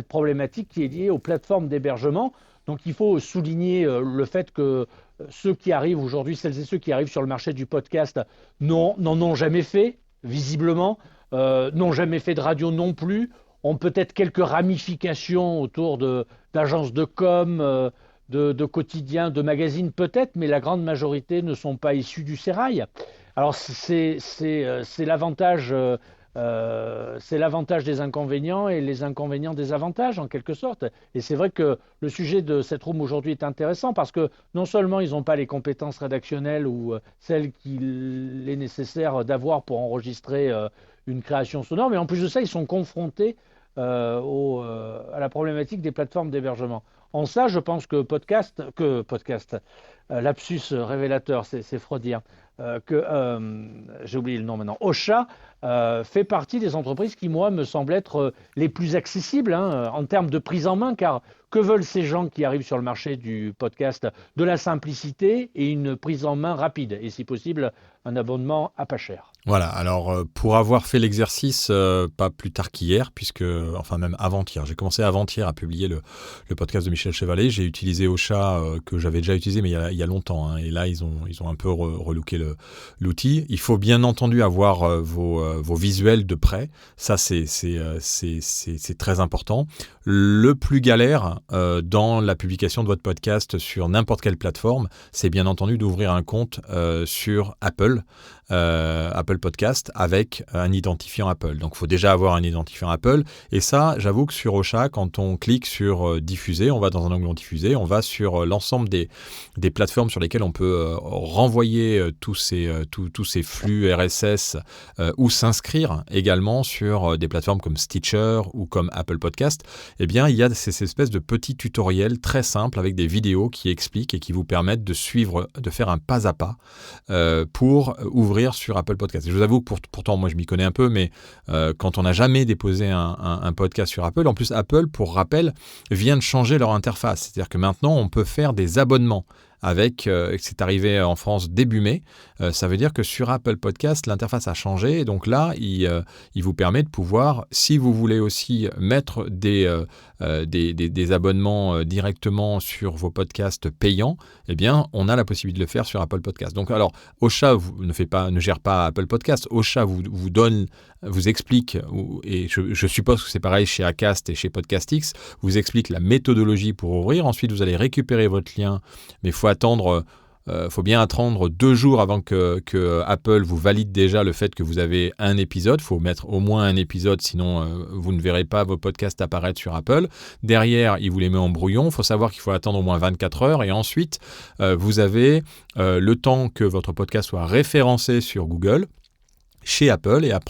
problématique qui est liée aux plateformes d'hébergement. Donc il faut souligner le fait que ceux qui arrivent aujourd'hui, celles et ceux qui arrivent sur le marché du podcast n'en ont jamais fait, visiblement, n'ont jamais fait de radio non plus, ont peut-être quelques ramifications autour d'agences de com, de quotidiens, de magazines peut-être, mais la grande majorité ne sont pas issus du sérail. Alors c'est l'avantage des inconvénients et les inconvénients des avantages en quelque sorte. Et c'est vrai que le sujet de cette room aujourd'hui est intéressant parce que non seulement ils n'ont pas les compétences rédactionnelles ou celles qu'il est nécessaire d'avoir pour enregistrer une création sonore, mais en plus de ça, ils sont confrontés à la problématique des plateformes d'hébergement. En ça, je pense que podcast, lapsus révélateur, c'est freudien, j'ai oublié le nom maintenant, Ocha fait partie des entreprises qui, moi, me semblent être les plus accessibles en termes de prise en main, car que veulent ces gens qui arrivent sur le marché du podcast? De la simplicité et une prise en main rapide, et si possible, un abonnement à pas cher. Voilà, alors pour avoir fait l'exercice, pas plus tard qu'hier, enfin même avant-hier, j'ai commencé avant-hier à publier le podcast de Michel Chevalet. J'ai utilisé Ocha, que j'avais déjà utilisé, mais il y a longtemps, et là ils ont un peu relooké l'outil. Il faut bien entendu avoir vos visuels de près, ça c'est très important. Le plus galère dans la publication de votre podcast sur n'importe quelle plateforme, c'est bien entendu d'ouvrir un compte sur Apple Podcast avec un identifiant Apple. Donc il faut déjà avoir un identifiant Apple, et ça, j'avoue que sur Ocha, quand on clique sur diffuser, on va dans un onglet diffuser, on va sur l'ensemble des plateformes plateformes sur lesquelles on peut renvoyer tous ces flux RSS ou s'inscrire également sur des plateformes comme Stitcher ou comme Apple Podcast, eh bien, il y a ces espèces de petits tutoriels très simples avec des vidéos qui expliquent et qui vous permettent de suivre, de faire un pas à pas pour ouvrir sur Apple Podcast. Et je vous avoue que pourtant, moi, je m'y connais un peu, mais quand on n'a jamais déposé un podcast sur Apple, en plus, Apple, pour rappel, vient de changer leur interface. C'est-à-dire que maintenant, on peut faire des abonnements c'est arrivé en France début mai. Ça veut dire que sur Apple Podcast, l'interface a changé. Et donc là, il vous permet de pouvoir, si vous voulez aussi mettre des abonnements directement sur vos podcasts payants, eh bien, on a la possibilité de le faire sur Apple Podcast. Donc, alors, Ocha ne gère pas Apple Podcast. Ocha vous explique, et je suppose que c'est pareil chez Acast et chez Podcastix, vous explique la méthodologie pour ouvrir. Ensuite, vous allez récupérer votre lien, mais il faut bien attendre 2 jours avant que Apple vous valide déjà le fait que vous avez un épisode. Il faut mettre au moins un épisode, sinon vous ne verrez pas vos podcasts apparaître sur Apple. Derrière, il vous les met en brouillon. Il faut savoir qu'il faut attendre au moins 24 heures. Et ensuite, vous avez le temps que votre podcast soit référencé sur Google, chez Apple, et à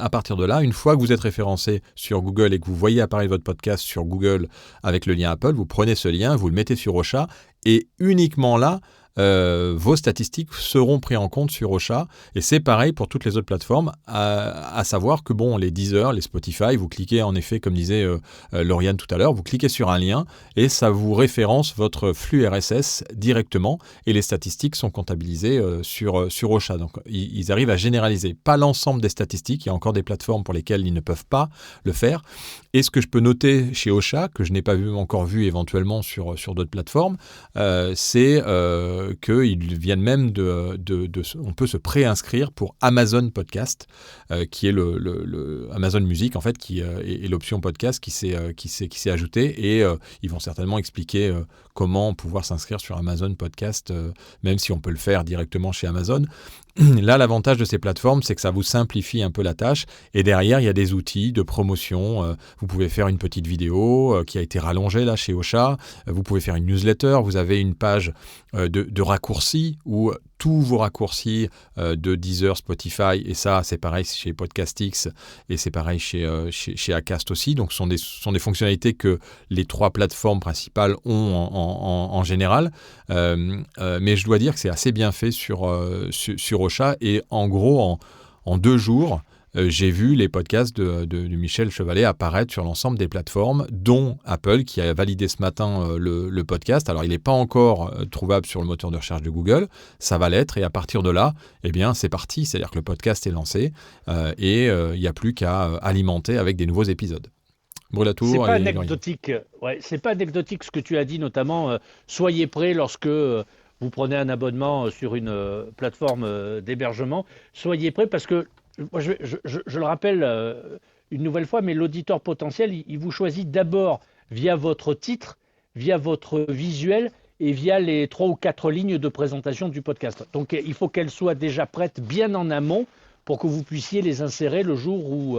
partir de là, une fois que vous êtes référencé sur Google et que vous voyez apparaître votre podcast sur Google avec le lien Apple, vous prenez ce lien, vous le mettez sur Ocha, et uniquement là, vos statistiques seront prises en compte sur Ocha. Et c'est pareil pour toutes les autres plateformes, à savoir que les Deezer, les Spotify, vous cliquez en effet, comme disait Lauriane tout à l'heure, vous cliquez sur un lien et ça vous référence votre flux RSS directement et les statistiques sont comptabilisées sur Ocha. Donc ils arrivent à généraliser, pas l'ensemble des statistiques, il y a encore des plateformes pour lesquelles ils ne peuvent pas le faire. Et ce que je peux noter chez Ocha, que je n'ai pas encore vu éventuellement sur d'autres plateformes, c'est qu'ils viennent même on peut se préinscrire pour Amazon Podcast, qui est le Amazon Music en fait, qui est l'option podcast qui s'est ajoutée, et ils vont certainement expliquer comment pouvoir s'inscrire sur Amazon Podcast, même si on peut le faire directement chez Amazon. Là, l'avantage de ces plateformes, c'est que ça vous simplifie un peu la tâche. Et derrière, il y a des outils de promotion. Vous pouvez faire une petite vidéo qui a été rallongée là chez Ocha. Vous pouvez faire une newsletter. Vous avez une page de raccourcis où tous vos raccourcis de Deezer, Spotify, et ça, c'est pareil chez Podcastix et c'est pareil chez Acast aussi. Donc, ce sont des fonctionnalités que les 3 plateformes principales ont en général. Mais je dois dire que c'est assez bien fait sur Ocha. Et en gros, en 2 jours, j'ai vu les podcasts de Michel Chevalet apparaître sur l'ensemble des plateformes, dont Apple, qui a validé ce matin le podcast. Alors, il n'est pas encore trouvable sur le moteur de recherche de Google. Ça va l'être. Et à partir de là, eh bien, c'est parti. C'est-à-dire que le podcast est lancé et il n'y a plus qu'à alimenter avec des nouveaux épisodes. Brûlatour. C'est pas anecdotique. Ouais, c'est pas anecdotique ce que tu as dit, notamment. Soyez prêts lorsque vous prenez un abonnement sur une plateforme d'hébergement. Soyez prêts parce que moi, je le rappelle une nouvelle fois, mais l'auditeur potentiel, il vous choisit d'abord via votre titre, via votre visuel et via les 3 ou 4 lignes de présentation du podcast. Donc, il faut qu'elles soient déjà prêtes bien en amont pour que vous puissiez les insérer le jour où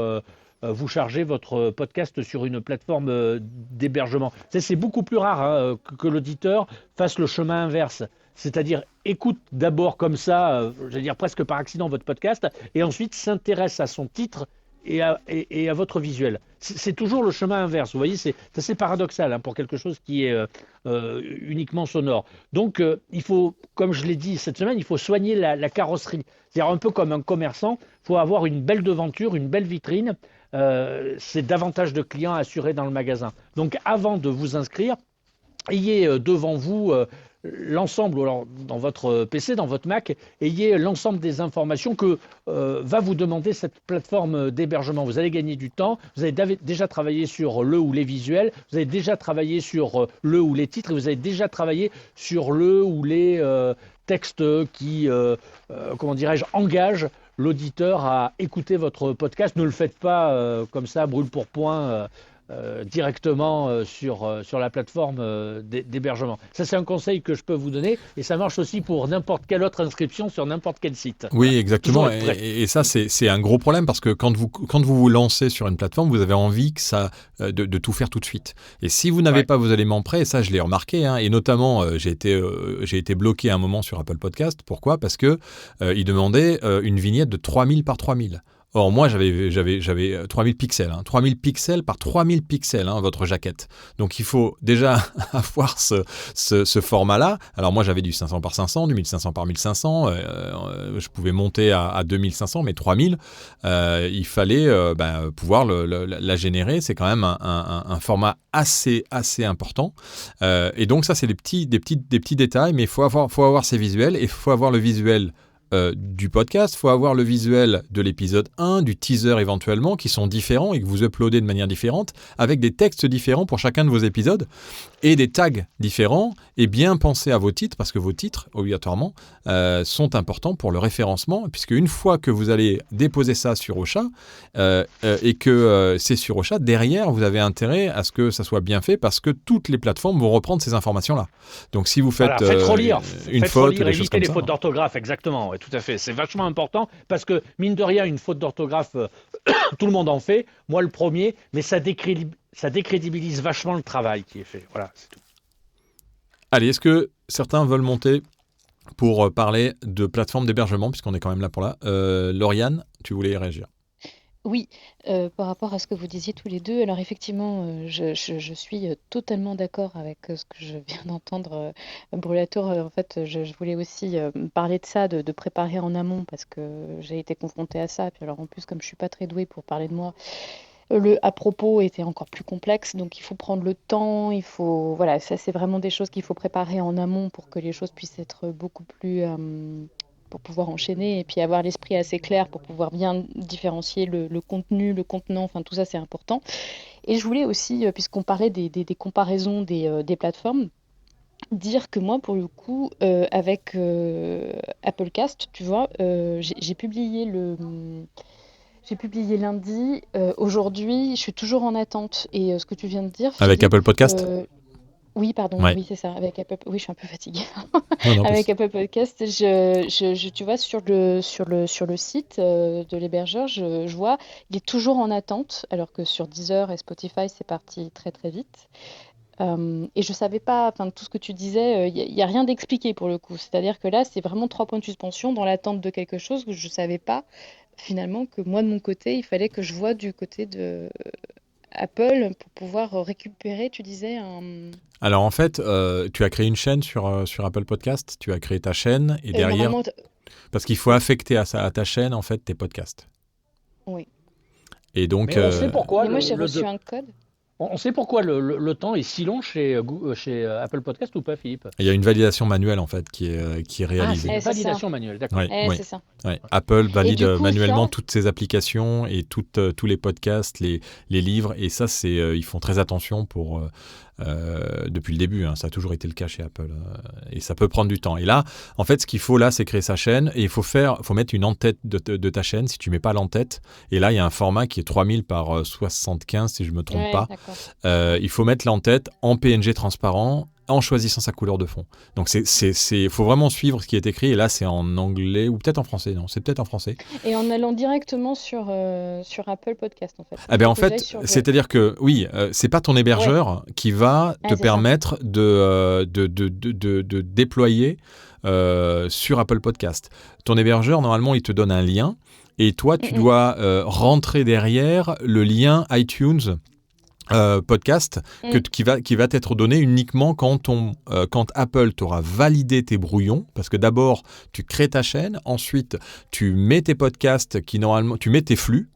vous chargez votre podcast sur une plateforme d'hébergement. C'est beaucoup plus rare que l'auditeur fasse le chemin inverse. C'est-à-dire écoute d'abord comme ça, j'allais dire presque par accident, votre podcast, et ensuite s'intéresse à son titre et à votre visuel. C'est toujours le chemin inverse. Vous voyez, c'est assez paradoxal pour quelque chose qui est uniquement sonore. Donc, il faut, comme je l'ai dit cette semaine, il faut soigner la carrosserie. C'est-à-dire un peu comme un commerçant, il faut avoir une belle devanture, une belle vitrine. C'est davantage de clients assurés dans le magasin. Donc, avant de vous inscrire, ayez devant vous l'ensemble, alors dans votre PC, dans votre Mac, ayez l'ensemble des informations que va vous demander cette plateforme d'hébergement. Vous allez gagner du temps, vous avez déjà travaillé sur le ou les visuels, vous avez déjà travaillé sur le ou les titres, et vous avez déjà travaillé sur le ou les textes qui, comment dirais-je, engagent l'auditeur à écouter votre podcast. Ne le faites pas comme ça, brûle pour point. directement sur la plateforme d'hébergement. Ça, c'est un conseil que je peux vous donner et ça marche aussi pour n'importe quelle autre inscription sur n'importe quel site. Oui, exactement. Toujours être prêt. Et ça, c'est un gros problème parce que quand vous lancez sur une plateforme, vous avez envie que de tout faire tout de suite. Et si vous n'avez pas vos éléments prêts, et ça, je l'ai remarqué, hein, et notamment, j'ai été bloqué un moment sur Apple Podcast. Pourquoi ? Parce que il demandait une vignette de 3000 par 3000. Or, moi, j'avais 3000 pixels. 3000 pixels par 3000 pixels, votre jaquette. Donc, il faut déjà avoir ce format-là. Alors, moi, j'avais du 500 par 500, du 1500 par 1500. Je pouvais monter à 2500, mais 3000, il fallait pouvoir la générer. C'est quand même un format assez important. Et donc, ça, c'est des petits détails, mais il faut avoir ces visuels et il faut avoir le visuel du podcast, il faut avoir le visuel de l'épisode 1, du teaser éventuellement, qui sont différents et que vous uploadez de manière différente, avec des textes différents pour chacun de vos épisodes, et des tags différents, et bien penser à vos titres, parce que vos titres, obligatoirement, sont importants pour le référencement, puisque une fois que vous allez déposer ça sur Ocha, et que c'est sur Ocha, derrière, vous avez intérêt à ce que ça soit bien fait, parce que toutes les plateformes vont reprendre ces informations-là. Donc si vous faites, faites relire, une faute, des choses évitez comme les ça. fautes d'orthographe, exactement. Tout à fait, c'est vachement important parce que, mine de rien, une faute d'orthographe, tout le monde en fait, moi le premier, mais ça décrédibilise vachement le travail qui est fait. Voilà, c'est tout. Allez, est-ce que certains veulent monter pour parler de plateforme d'hébergement, puisqu'on est quand même là pour là. Lauriane, tu voulais réagir? Oui, par rapport à ce que vous disiez tous les deux, alors effectivement, je suis totalement d'accord avec ce que je viens d'entendre. Brûlatour, en fait, je voulais aussi parler de ça, de préparer en amont, parce que j'ai été confrontée à ça. Puis alors en plus, comme je suis pas très douée pour parler de moi, le à propos était encore plus complexe, donc il faut prendre le temps, voilà, ça c'est vraiment des choses qu'il faut préparer en amont pour que les choses puissent être beaucoup plus pour pouvoir enchaîner et puis avoir l'esprit assez clair pour pouvoir bien différencier le contenu, le contenant, enfin tout ça c'est important. Et je voulais aussi, puisqu'on parlait des comparaisons des plateformes, dire que moi pour le coup, avec Applecast, tu vois, j'ai publié lundi. Aujourd'hui, je suis toujours en attente. Et ce que tu viens de dire, Avec Philippe, Apple Podcast? oui, pardon, Ouais. oui, c'est ça. Avec Apple, oui, je suis un peu fatiguée. Non, Avec Apple Podcast, tu vois, sur le site de l'hébergeur, je vois, il est toujours en attente, alors que sur Deezer et Spotify, c'est parti très très vite. Et je savais pas, enfin tout ce que tu disais, il y a rien d'expliqué pour le coup. C'est-à-dire que là, c'est vraiment 3 points de suspension dans l'attente de quelque chose que je savais pas finalement que moi de mon côté, il fallait que je voie du côté de Apple pour pouvoir récupérer, tu disais, Alors en fait, tu as créé une chaîne sur Apple Podcast, tu as créé ta chaîne et derrière, normalement, parce qu'il faut affecter à ta chaîne en fait tes podcasts. oui. Et donc, Mais on sait pourquoi Mais moi, le- j'ai le- reçu un code. On sait pourquoi le temps est si long chez Apple Podcast ou pas, Philippe? il y a une validation manuelle en fait qui est Ah, c'est réalisée. Eh, une c'est ça. validation manuelle, d'accord. Ouais, Eh, ouais. c'est ça. Ouais. Apple valide du coup, manuellement ça- toutes ses applications et tous les podcasts, les livres. Et ça, ils font très attention depuis le début. Ça a toujours été le cas chez Apple. Et ça peut prendre du temps. Et là, en fait, ce qu'il faut là, c'est créer sa chaîne. Et il faut mettre une en-tête de ta chaîne si tu mets pas l'en-tête. Et là, il y a un format qui est 3000 par 75, si je me trompe Ouais, pas. d'accord. Il faut mettre l'en-tête en PNG transparent, en choisissant sa couleur de fond. Donc, faut vraiment suivre ce qui est écrit. Et là, c'est en anglais ou peut-être en français. Non, c'est peut-être en français. Et en allant directement sur Apple Podcast, en fait. Ah ben Il en faut que fait, j'aille sur le- c'est-à-dire que oui, c'est pas ton hébergeur qui va te c'est ça. permettre de déployer sur Apple Podcast. Ton hébergeur, normalement, il te donne un lien et toi, tu dois rentrer derrière le lien iTunes podcast qui va t'être donné uniquement quand Apple t'aura validé tes brouillons, parce que d'abord tu crées ta chaîne, ensuite tu mets tes podcasts tu mets tes flux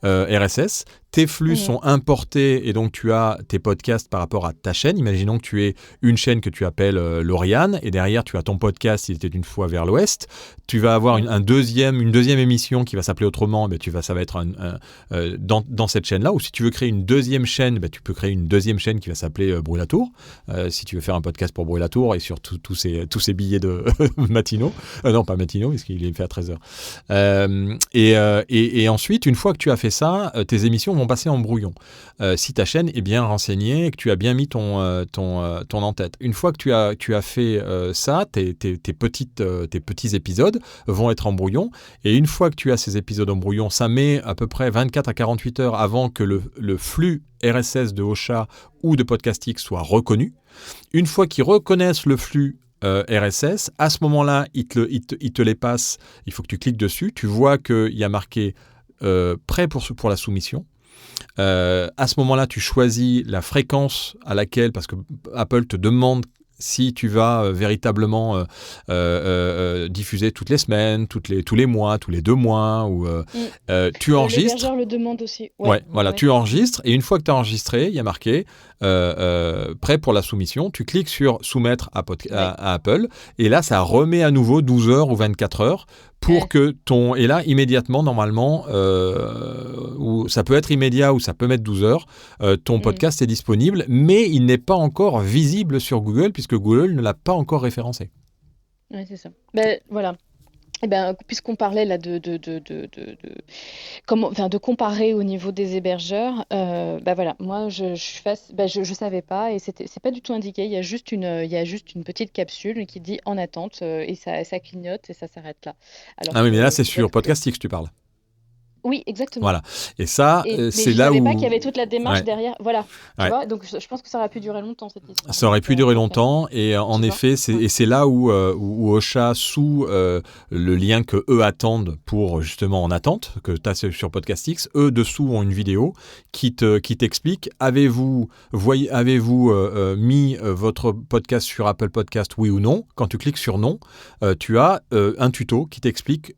RSS. Tes flux sont importés et donc tu as tes podcasts par rapport à ta chaîne. Imaginons que tu aies une chaîne que tu appelles Lauriane et derrière tu as ton podcast Il était une fois vers l'Ouest. Tu vas avoir une deuxième émission qui va s'appeler autrement. Ça va être dans cette chaîne-là. Ou si tu veux créer une deuxième chaîne, tu peux créer une deuxième chaîne qui va s'appeler Brûlatour. Si tu veux faire un podcast pour Brûlatour et sur tous ces billets de matinaux. Non, pas matinaux parce qu'il est fait à 13h. Et ensuite, une fois que tu as fait ça, tes émissions vont vont passer en brouillon. Si ta chaîne est bien renseignée et que tu as bien mis ton en-tête. Une fois que tu as fait ça, tes petits épisodes vont être en brouillon. Et une fois que tu as ces épisodes en brouillon, ça met à peu près 24 à 48 heures avant que le flux RSS de Ocha ou de Podcastix soit reconnu. Une fois qu'ils reconnaissent le flux RSS, à ce moment-là, ils te les passent. Il faut que tu cliques dessus. Tu vois qu'il y a marqué prêt pour la soumission. À ce moment-là, tu choisis la fréquence à laquelle, parce que Apple te demande si tu vas véritablement diffuser toutes les semaines, tous les mois, tous les 2 mois, ou tu enregistres. L'hébergeur le demande aussi. Voilà, tu enregistres, et une fois que tu as enregistré, il y a marqué prêt pour la soumission. Tu cliques sur soumettre à Apple, et là, ça remet à nouveau 12 heures ou 24 heures pour que et là, immédiatement, normalement, ou ça peut être immédiat ou ça peut mettre 12 heures, ton podcast est disponible, mais il n'est pas encore visible sur Google puisque Google ne l'a pas encore référencé. Oui, c'est ça. Ben, voilà. Eh ben, puisqu'on parlait là de comparer au niveau des hébergeurs, voilà, moi je savais pas et c'est pas du tout indiqué. Il y a juste une petite capsule qui dit en attente et ça clignote et ça s'arrête là. Alors oui, mais là c'est sur Podcastix que tu parles. Oui, exactement. Voilà. Et ça, c'est là où... Je ne savais pas qu'il y avait toute la démarche derrière. Voilà. Tu vois, donc je pense que ça aurait pu durer longtemps, cette histoire. Ça aurait pu durer longtemps. Et en effet, c'est là où Ocha, sous le lien que eux attendent pour justement en attente, que tu as sur Podcastix, eux dessous ont une vidéo qui t'explique, avez-vous mis votre podcast sur Apple Podcast, oui ou non? Quand tu cliques sur non, tu as un tuto qui t'explique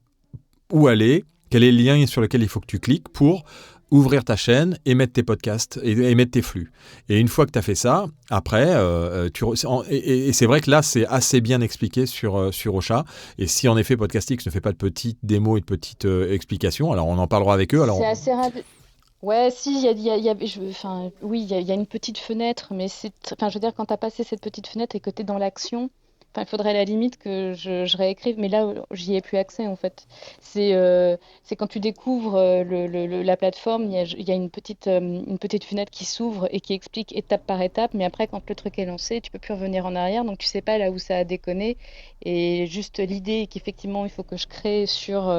où aller, quel est le lien sur lequel il faut que tu cliques pour ouvrir ta chaîne et mettre tes podcasts et mettre tes flux. Et une fois que tu as fait ça, après, et c'est vrai que là, c'est assez bien expliqué sur Ocha. Et si en effet Podcastix ne fait pas de petites démos et de petites explications, alors on en parlera avec eux. Alors, c'est assez rapide. Ouais, si, il y a une petite fenêtre, mais je veux dire, quand tu as passé cette petite fenêtre et que tu es dans l'action, il faudrait à la limite que je réécrive, mais là, j'y ai plus accès en fait. C'est quand tu découvres la plateforme, il y a une petite fenêtre qui s'ouvre et qui explique étape par étape, mais après, quand le truc est lancé, tu peux plus revenir en arrière, donc tu sais pas là où ça a déconné. Et juste l'idée est qu'effectivement, il faut que je crée sur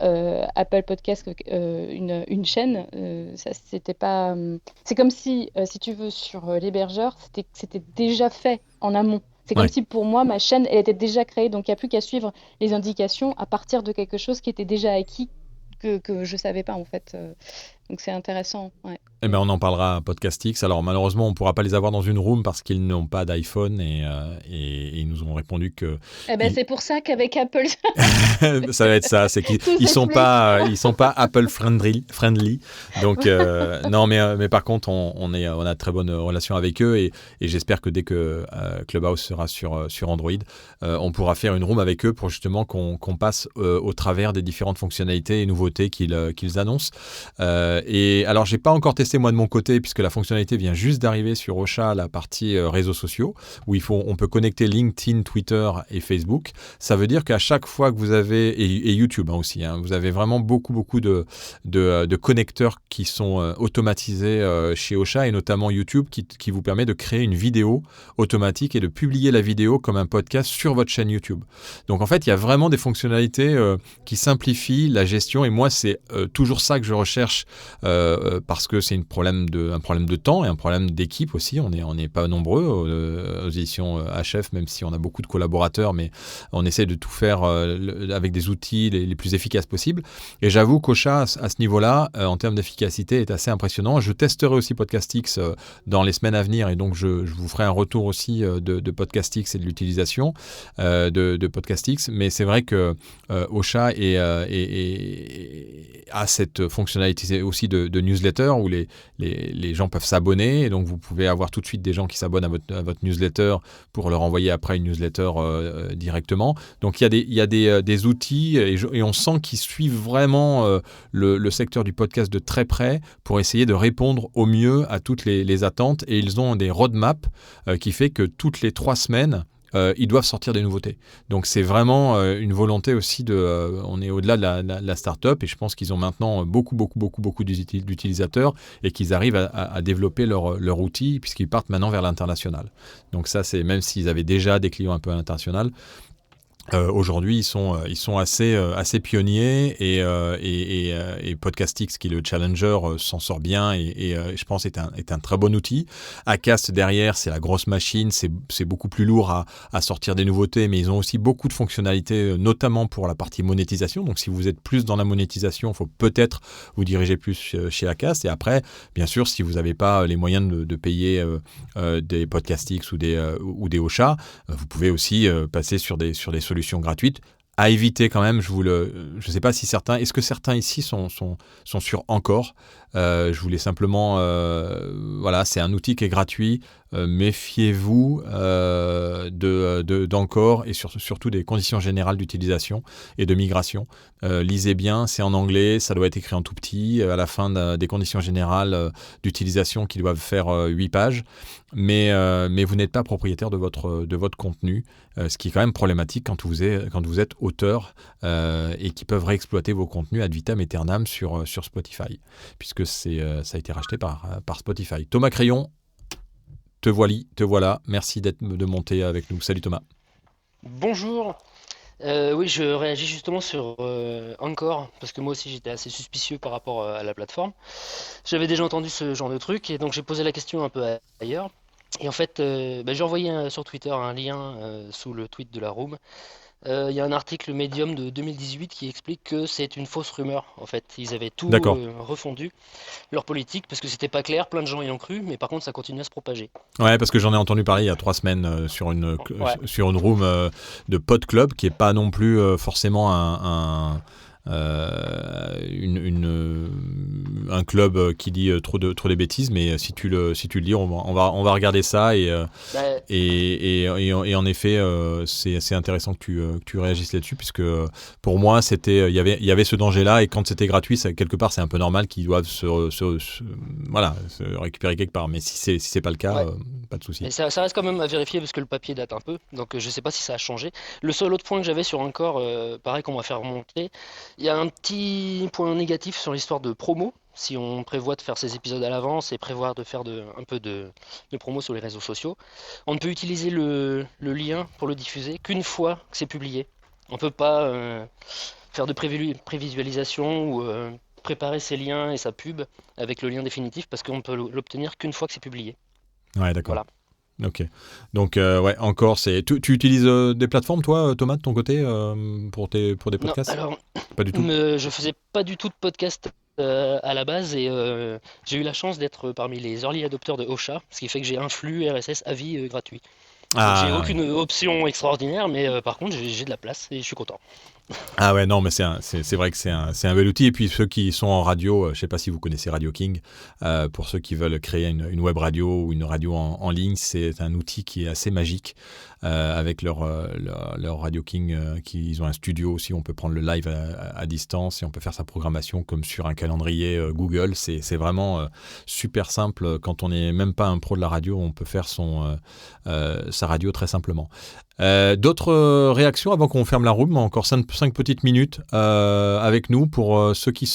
Apple Podcast une chaîne. Ça, c'était pas. C'est comme si tu veux, sur l'hébergeur, c'était déjà fait en amont. C'est comme si pour moi, ma chaîne, elle était déjà créée, donc il n'y a plus qu'à suivre les indications à partir de quelque chose qui était déjà acquis, que je ne savais pas en fait. Donc c'est intéressant. Ouais. Eh ben, on en parlera à Podcastix. Alors malheureusement, on ne pourra pas les avoir dans une room parce qu'ils n'ont pas d'iPhone et ils nous ont répondu que... C'est pour ça qu'avec Apple... ça va être ça, c'est qu'ils sont pas Apple friendly. Donc non, mais par contre, on a de très bonnes relations avec eux et j'espère que dès que Clubhouse sera sur Android, on pourra faire une room avec eux pour justement qu'on passe au travers des différentes fonctionnalités et nouveautés qu'ils annoncent. Et alors, j'ai pas encore testé moi de mon côté puisque la fonctionnalité vient juste d'arriver sur Ocha, la partie réseaux sociaux où on peut connecter LinkedIn, Twitter et Facebook. Ça veut dire qu'à chaque fois que vous avez et YouTube aussi, vous avez vraiment beaucoup de connecteurs qui sont automatisés chez Ocha et notamment YouTube qui vous permet de créer une vidéo automatique et de publier la vidéo comme un podcast sur votre chaîne YouTube. Donc en fait, il y a vraiment des fonctionnalités qui simplifient la gestion et moi c'est toujours ça que je recherche parce que c'est un problème de temps et un problème d'équipe aussi. On n'est pas nombreux aux éditions HF, même si on a beaucoup de collaborateurs, mais on essaie de tout faire avec des outils les plus efficaces possibles. Et j'avoue qu'Ocha, à ce niveau-là, en termes d'efficacité, est assez impressionnant. Je testerai aussi Podcastix dans les semaines à venir et donc je vous ferai un retour aussi de Podcastix et de l'utilisation de Podcastix. Mais c'est vrai que Ocha a cette fonctionnalité aussi de newsletter où les gens peuvent s'abonner et donc vous pouvez avoir tout de suite des gens qui s'abonnent à votre newsletter pour leur envoyer après une newsletter directement. Donc il y a des outils et on sent qu'ils suivent vraiment le secteur du podcast de très près pour essayer de répondre au mieux à toutes les attentes et ils ont des roadmaps qui fait que toutes les 3 semaines ils doivent sortir des nouveautés. Donc c'est vraiment une volonté aussi on est au-delà de la start-up, et je pense qu'ils ont maintenant beaucoup d'utilisateurs et qu'ils arrivent à développer leur outil, puisqu'ils partent maintenant vers l'international. Donc ça, c'est même s'ils avaient déjà des clients un peu à l'international, aujourd'hui, ils sont assez pionniers, et Podcastix, qui est le challenger, s'en sort bien, et je pense est un très bon outil. Acast derrière, c'est la grosse machine, c'est beaucoup plus lourd à sortir des nouveautés, mais ils ont aussi beaucoup de fonctionnalités, notamment pour la partie monétisation. Donc si vous êtes plus dans la monétisation, il faut peut-être vous diriger plus chez Acast. Et après, bien sûr, si vous n'avez pas les moyens de payer des Podcastix ou des Ocha, vous pouvez aussi passer sur des solutions gratuites, à éviter quand même. Je ne sais pas si est-ce que certains ici sont sur Encore. Je voulais simplement, voilà, c'est un outil qui est gratuit. Méfiez-vous d'Encore, et surtout des conditions générales d'utilisation et de migration. Lisez bien, c'est en anglais, ça doit être écrit en tout petit, à la fin des conditions générales d'utilisation qui doivent faire 8 pages. Mais vous n'êtes pas propriétaire de votre contenu, ce qui est quand même problématique quand vous êtes auteur, et qui peuvent réexploiter vos contenus ad vitam aeternam sur Spotify, puisque ça a été racheté par Spotify. Thomas Crayon, te voilà. Merci de monter avec nous. Salut Thomas. Bonjour. Oui, je réagis justement sur Encore, parce que moi aussi j'étais assez suspicieux par rapport à la plateforme. J'avais déjà entendu ce genre de truc, et donc j'ai posé la question un peu ailleurs. Et en fait, j'ai envoyé sur Twitter un lien sous le tweet de la room. Il y a un article Medium de 2018 qui explique que c'est une fausse rumeur. En fait, ils avaient tout refondu, leur politique, parce que c'était pas clair, plein de gens y ont cru, mais par contre ça continue à se propager. Ouais, parce que j'en ai entendu parler il y a 3 semaines sur une room de Pod Club, qui est pas non plus forcément un club qui dit trop des bêtises, mais si tu le dis, on va regarder ça, et en effet, c'est intéressant que tu réagisses là-dessus, puisque pour moi il y avait ce danger-là, et quand c'était gratuit, quelque part c'est un peu normal qu'ils doivent se récupérer quelque part, mais si c'est pas le cas, pas de souci. Et ça reste quand même à vérifier, parce que le papier date un peu, donc je sais pas si ça a changé. Le seul autre point que j'avais sur Encore, pareil, qu'on va faire remonter, il y a un petit point négatif sur l'histoire de promo. Si on prévoit de faire ces épisodes à l'avance et prévoir de faire un peu de promo sur les réseaux sociaux, on ne peut utiliser le lien pour le diffuser qu'une fois que c'est publié. On ne peut pas faire de prévisualisation ou préparer ses liens et sa pub avec le lien définitif, parce qu'on peut l'obtenir qu'une fois que c'est publié. Ouais, d'accord. Voilà. Ok. Donc, Encore, tu utilises des plateformes, toi, Thomas, de ton côté, pour des podcasts? Non, alors, pas du tout. je faisais pas du tout de podcast à la base, et j'ai eu la chance d'être parmi les early adopteurs de Ocha, ce qui fait que j'ai un flux RSS à vie gratuit. J'ai aucune option extraordinaire, mais par contre j'ai de la place et je suis content. Ah ouais, non, mais c'est vrai que c'est un bel outil. Et puis ceux qui sont en radio, je ne sais pas si vous connaissez Radio King, pour ceux qui veulent créer une web radio ou une radio en ligne, c'est un outil qui est assez magique, avec leur Radio King, ils ont un studio aussi, on peut prendre le live à distance, et on peut faire sa programmation comme sur un calendrier Google. C'est vraiment super simple. Quand on n'est même pas un pro de la radio, on peut faire sa radio très simplement. D'autres réactions avant qu'on ferme la room? Encore 5 petites minutes avec nous pour ceux qui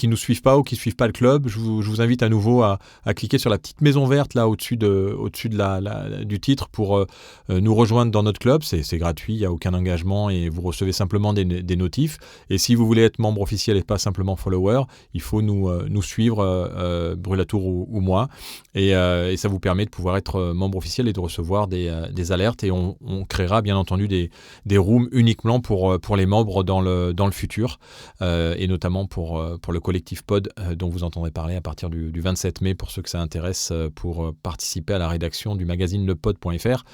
nous suivent pas ou qui suivent pas le club. Je vous invite à nouveau à cliquer sur la petite maison verte là au-dessus du titre pour nous rejoindre dans notre club. C'est gratuit, il n'y a aucun engagement, et vous recevez simplement des notifs. Et si vous voulez être membre officiel et pas simplement follower, il faut nous suivre, Brulatour ou moi, et ça vous permet de pouvoir être membre officiel et de recevoir des alertes. Et on créera bien entendu des rooms uniquement pour les membres dans le futur, et notamment pour le collectif Pod, dont vous entendrez parler à partir du 27 mai, pour ceux que ça intéresse, pour participer à la rédaction du magazine lepod.fr.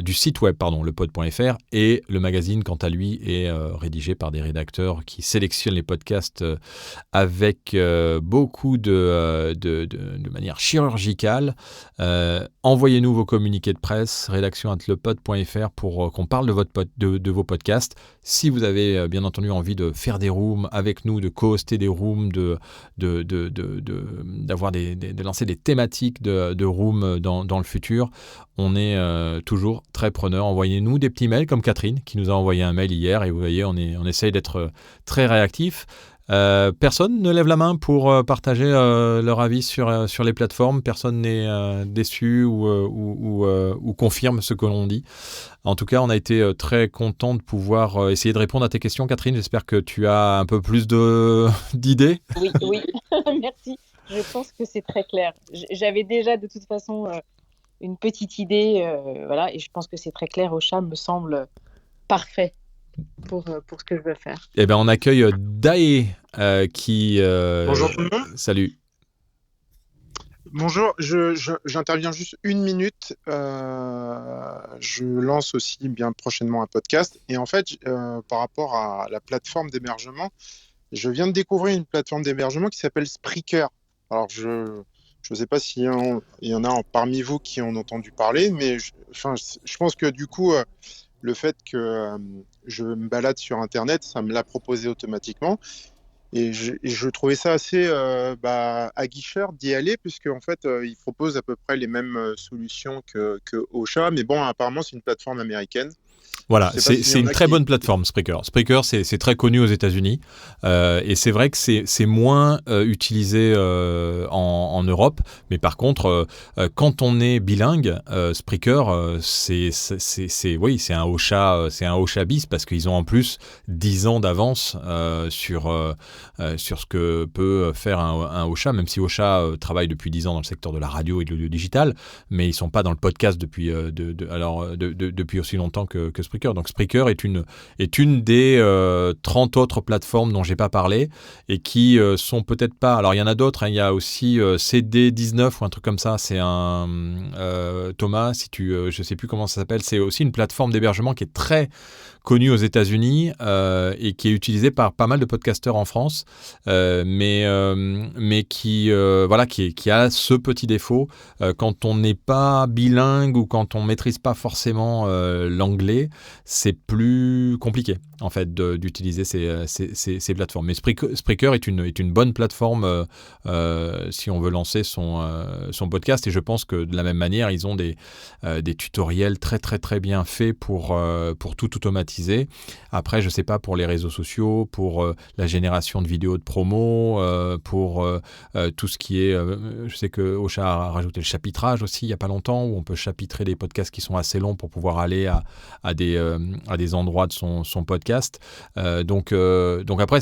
Du site web, lepod.fr, et le magazine, quant à lui, est rédigé par des rédacteurs qui sélectionnent les podcasts avec beaucoup de manière chirurgicale. Envoyez-nous vos communiqués de presse, rédaction@lepod.fr, pour qu'on parle de vos podcasts. Si vous avez bien entendu envie de faire des rooms avec nous, de co-hoster des rooms, de lancer des thématiques de rooms dans le futur, on est toujours très preneur. Envoyez-nous des petits mails comme Catherine qui nous a envoyé un mail hier et vous voyez, on essaye d'être très réactif. Personne ne lève la main pour partager leur avis sur les plateformes. Personne n'est déçu ou confirme ce que l'on dit. En tout cas, on a été très content de pouvoir essayer de répondre à tes questions, Catherine. J'espère que tu as un peu plus d'idées. Oui, merci. Je pense que c'est très clair. J'avais déjà de toute façon une petite idée, voilà, et je pense que c'est très clair. Ocha me semble parfait pour ce que je veux faire. Eh bien, on accueille Dae qui... Bonjour tout le monde. Salut. Bonjour, j'interviens juste 1 minute. Je lance aussi bien prochainement un podcast. Et en fait, par rapport à la plateforme d'hébergement, je viens de découvrir une plateforme d'hébergement qui s'appelle Spreaker. Alors, je ne sais pas s'il y en a parmi vous qui en ont entendu parler, mais je pense que du coup, le fait que je me balade sur Internet, ça me l'a proposé automatiquement. Et je trouvais ça assez aguicheur d'y aller, puisque en fait, ils proposent à peu près les mêmes solutions que Ocha, mais bon, apparemment, c'est une plateforme américaine. Voilà, c'est une très bonne plateforme, Spreaker. Spreaker, c'est très connu aux États-Unis et c'est vrai que c'est moins utilisé en Europe, mais par contre, quand on est bilingue, Spreaker, c'est un Ocha bis parce qu'ils ont en plus 10 ans d'avance sur ce que peut faire un Ocha, même si Ocha travaille depuis 10 ans dans le secteur de la radio et de l'audio digital, mais ils sont pas dans le podcast depuis aussi longtemps que Spreaker. Donc Spreaker est une des 30 autres plateformes dont j'ai pas parlé et qui sont peut-être pas... Alors il y en a d'autres, hein. Il y a aussi CD19 ou un truc comme ça, c'est un... Thomas, je sais plus comment ça s'appelle, c'est aussi une plateforme d'hébergement qui est très connue aux États-Unis et qui est utilisée par pas mal de podcasteurs en France, mais qui a ce petit défaut quand on n'est pas bilingue ou quand on maîtrise pas forcément l'anglais, c'est plus compliqué en fait d'utiliser ces plateformes. Mais Spreaker est une bonne plateforme si on veut lancer son podcast, et je pense que de la même manière ils ont des tutoriels très très très bien faits pour tout automatiser. Après, je sais pas pour les réseaux sociaux, pour la génération de vidéos de promo, pour tout ce qui est... je sais que Ocha a rajouté le chapitrage aussi il y a pas longtemps, où on peut chapitrer des podcasts qui sont assez longs pour pouvoir aller à des endroits de son podcast. Donc après,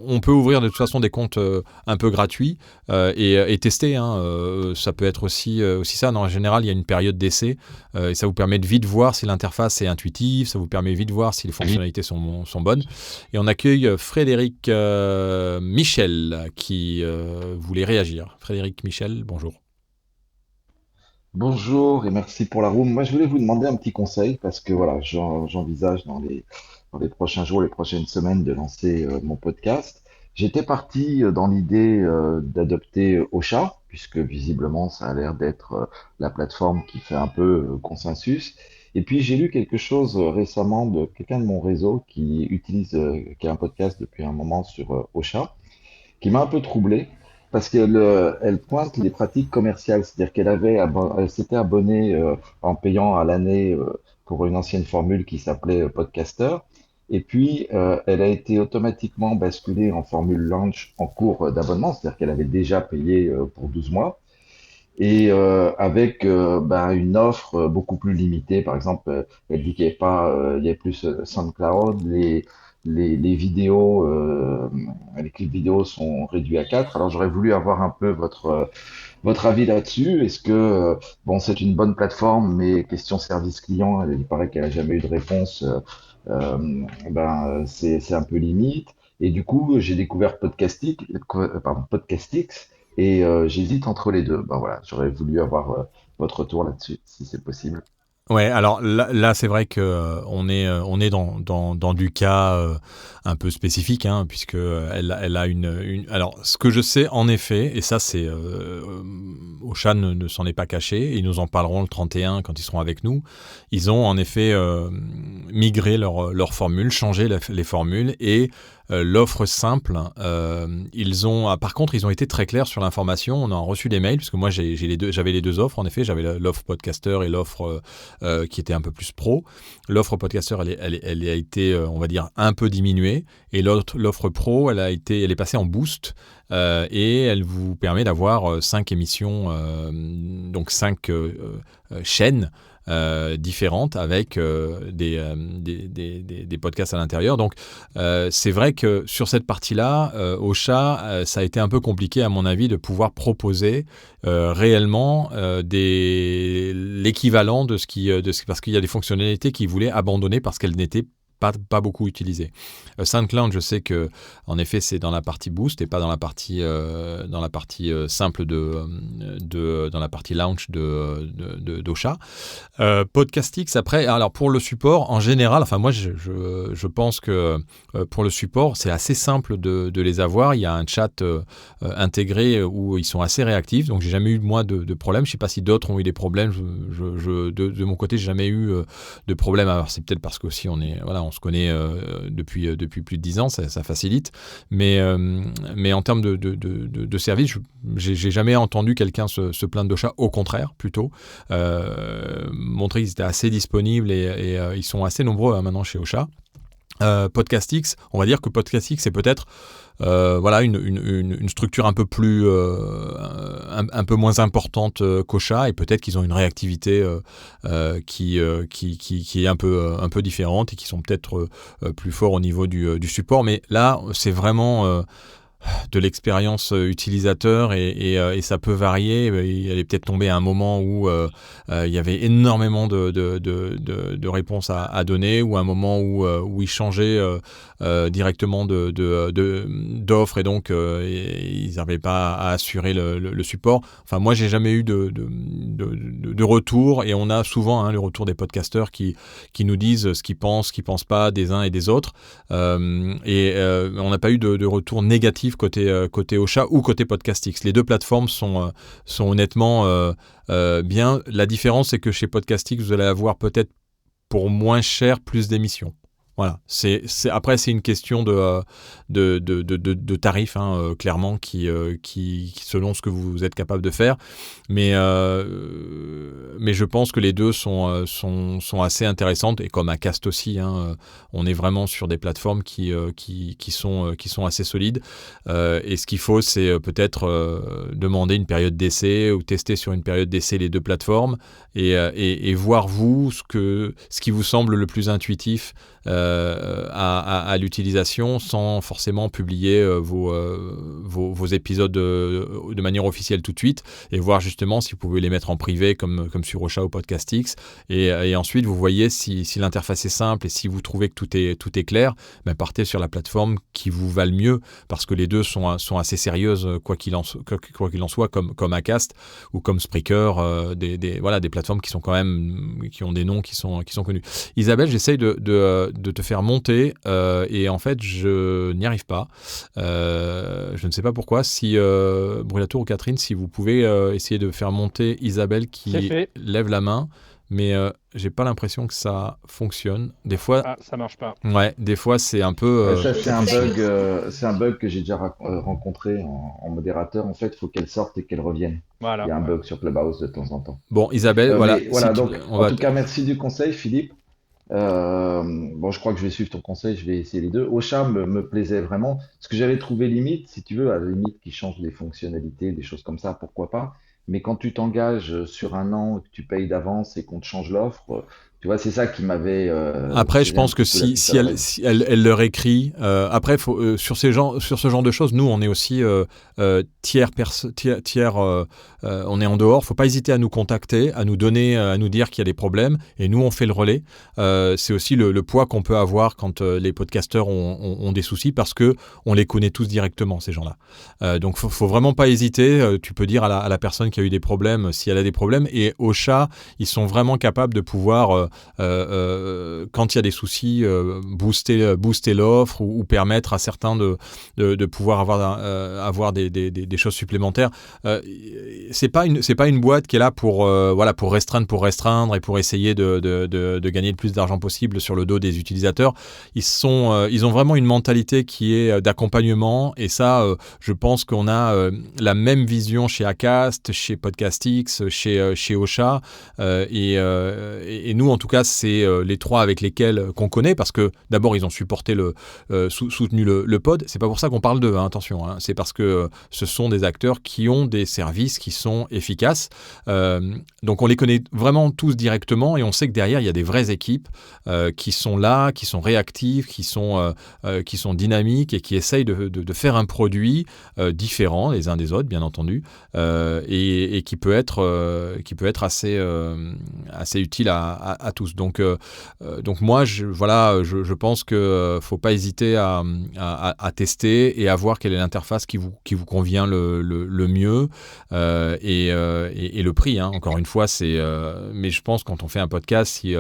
on peut ouvrir de toute façon des comptes un peu gratuits et tester. Ça peut être aussi ça. En général, il y a une période d'essai et ça vous permet de vite voir si l'interface est intuitive, ça vous permet vite de voir si les fonctionnalités sont bonnes. Et on accueille Frédéric Michel qui voulait réagir. Frédéric Michel, bonjour. Bonjour et merci pour la room. Moi, je voulais vous demander un petit conseil parce que voilà, j'envisage dans les prochains jours, les prochaines semaines de lancer mon podcast. J'étais parti dans l'idée d'adopter Ocha, puisque visiblement ça a l'air d'être la plateforme qui fait un peu consensus. Et puis j'ai lu quelque chose récemment de quelqu'un de mon réseau qui a un podcast depuis un moment sur Ocha, qui m'a un peu troublé parce qu'elle pointe les pratiques commerciales, c'est-à-dire elle s'était abonnée en payant à l'année pour une ancienne formule qui s'appelait Podcaster, et puis elle a été automatiquement basculée en formule Launch en cours d'abonnement, c'est-à-dire qu'elle avait déjà payé pour 12 mois, et avec une offre beaucoup plus limitée. Par exemple, elle dit qu'il n'y avait pas, il y avait plus SoundCloud, les vidéos, les clips vidéo sont réduits à 4. Alors j'aurais voulu avoir un peu votre avis là-dessus. Est-ce que c'est une bonne plateforme, mais question service client, il paraît qu'elle n'a jamais eu de réponse. C'est un peu limite. Et du coup, j'ai découvert Podcastix, et j'hésite entre les deux. Voilà, j'aurais voulu avoir votre retour là-dessus, si c'est possible. Ouais, alors là c'est vrai que on est dans du cas un peu spécifique, hein, puisque elle a une. Alors ce que je sais en effet, et ça c'est Ocha ne s'en est pas caché, et ils nous en parleront le 31 quand ils seront avec nous. Ils ont en effet migré leur formule, changé les formules et l'offre simple. Par contre, ils ont été très clairs sur l'information. On a reçu des mails, parce que moi, j'avais les deux offres, en effet. J'avais l'offre podcaster et l'offre qui était un peu plus pro. L'offre podcaster, elle a été, on va dire, un peu diminuée. Et l'offre pro, elle est passée en boost. Et elle vous permet d'avoir 5 émissions, donc 5 chaînes différentes avec des podcasts à l'intérieur. Donc, c'est vrai que sur cette partie-là, Ocha, ça a été un peu compliqué, à mon avis, de pouvoir proposer réellement l'équivalent de ce parce qu'il y a des fonctionnalités qu'ils voulaient abandonner parce qu'elles n'étaient pas beaucoup utilisé. SoundCloud, je sais que en effet, c'est dans la partie boost et pas dans la partie simple dans la partie launch d'Ocha. Podcastix, après, alors pour le support, en général, enfin moi, je pense que pour le support, c'est assez simple de les avoir. Il y a un chat intégré où ils sont assez réactifs, donc j'ai jamais eu moi de problème. Je sais pas si d'autres ont eu des problèmes. De mon côté, j'ai jamais eu de problème. Alors c'est peut-être parce qu'aussi on se connaît depuis plus de 10 ans, ça facilite. Mais en termes de service, j'ai jamais entendu quelqu'un se plaindre d'Ocha. Au contraire, plutôt. Montrer qu'ils étaient assez disponibles et ils sont assez nombreux maintenant chez Ocha. Podcastix, on va dire que Podcastix, c'est peut-être une structure un peu plus un peu moins importante qu'Ocha, et peut-être qu'ils ont une réactivité qui est un peu différente et qui sont peut-être plus forts au niveau du support. Mais là, c'est vraiment de l'expérience utilisateur et ça peut varier. Elle est peut-être tombée à un moment où il y avait énormément de réponses à donner, ou un moment où ils changeaient directement d'offre, et donc ils n'arrivaient pas à assurer le support. Enfin, moi, j'ai jamais eu de retour, et on a souvent le retour des podcasteurs qui nous disent ce qu'ils pensent pas des uns et des autres, et on n'a pas eu de retour négatif côté Ocha ou côté Podcastix. Les deux plateformes sont honnêtement bien. La différence, c'est que chez Podcastix, vous allez avoir peut-être pour moins cher plus d'émissions. Voilà. Après, c'est une question de tarifs, clairement, qui selon ce que vous êtes capable de faire. Mais je pense que les deux sont assez intéressantes, et comme Acast aussi, on est vraiment sur des plateformes qui sont assez solides. Et ce qu'il faut, c'est peut-être demander une période d'essai, ou tester sur une période d'essai les deux plateformes, et voir vous ce qui vous semble le plus intuitif à l'utilisation, sans forcément publier vos épisodes de manière officielle tout de suite, et voir justement si vous pouvez les mettre en privé comme sur Ocha ou Podcastix, et ensuite vous voyez si l'interface est simple et si vous trouvez que tout est clair, partez sur la plateforme qui vous va le mieux, parce que les deux sont assez sérieuses, quoi qu'il en soit, comme Acast ou comme Spreaker, des plateformes qui sont quand même, qui ont des noms qui sont connus. Isabelle, j'essaye de te faire monter, et en fait je n'y arrive pas. Je ne sais pas pourquoi. Si Brûlatour ou Catherine, si vous pouvez essayer de faire monter Isabelle qui lève la main, mais j'ai pas l'impression que ça fonctionne. Des fois, ça marche pas. Ouais, des fois c'est un peu. Ça, c'est un bug que j'ai déjà rencontré en modérateur. En fait, il faut qu'elle sorte et qu'elle revienne. Voilà. Il y a un bug sur Clubhouse de temps en temps. Bon, Isabelle, voilà. Donc, en tout cas, merci du conseil, Philippe. Je crois que je vais suivre ton conseil, je vais essayer les deux. Ocha me plaisait vraiment. Ce que j'avais trouvé limite, si tu veux, à la limite qu'ils changent les fonctionnalités, des choses comme ça, pourquoi pas. Mais quand tu t'engages sur un an, que tu payes d'avance et qu'on te change l'offre, tu vois, c'est ça qui m'avait. Après, je pense que si elle leur écrit, après, sur ce genre de choses, nous, on est aussi tiers. On est en dehors. Faut pas hésiter à nous contacter, à nous dire qu'il y a des problèmes, et nous, on fait le relais. C'est aussi le poids qu'on peut avoir quand les podcasteurs ont des soucis, parce que on les connaît tous directement, ces gens-là. Donc, faut vraiment pas hésiter. Tu peux dire à la personne qui a eu des problèmes si elle a des problèmes. Et Ocha, ils sont vraiment capables de pouvoir quand il y a des soucis, booster l'offre ou permettre à certains de pouvoir avoir des choses supplémentaires. C'est pas une boîte qui est là pour restreindre et pour essayer de gagner le plus d'argent possible sur le dos des utilisateurs. Ils ont vraiment une mentalité qui est d'accompagnement, et ça, je pense qu'on a la même vision chez Acast, chez Podcastix, chez Ocha, et nous, en tout cas, c'est les trois avec lesquels qu'on connaît, parce que d'abord, ils ont supporté soutenu le pod. C'est pas pour ça qu'on parle d'eux, hein, attention, hein. C'est parce que ce sont des acteurs qui ont des services qui sont efficaces. Donc on les connaît vraiment tous directement, et on sait que derrière, il y a des vraies équipes qui sont là, qui sont réactives, qui sont dynamiques, et qui essayent de faire un produit différent les uns des autres, bien entendu, et qui peut être assez utile à tous. Donc moi, je pense que faut pas hésiter à tester et à voir quelle est l'interface qui vous convient le mieux, et le prix, hein, encore une fois, mais je pense, quand on fait un podcast, si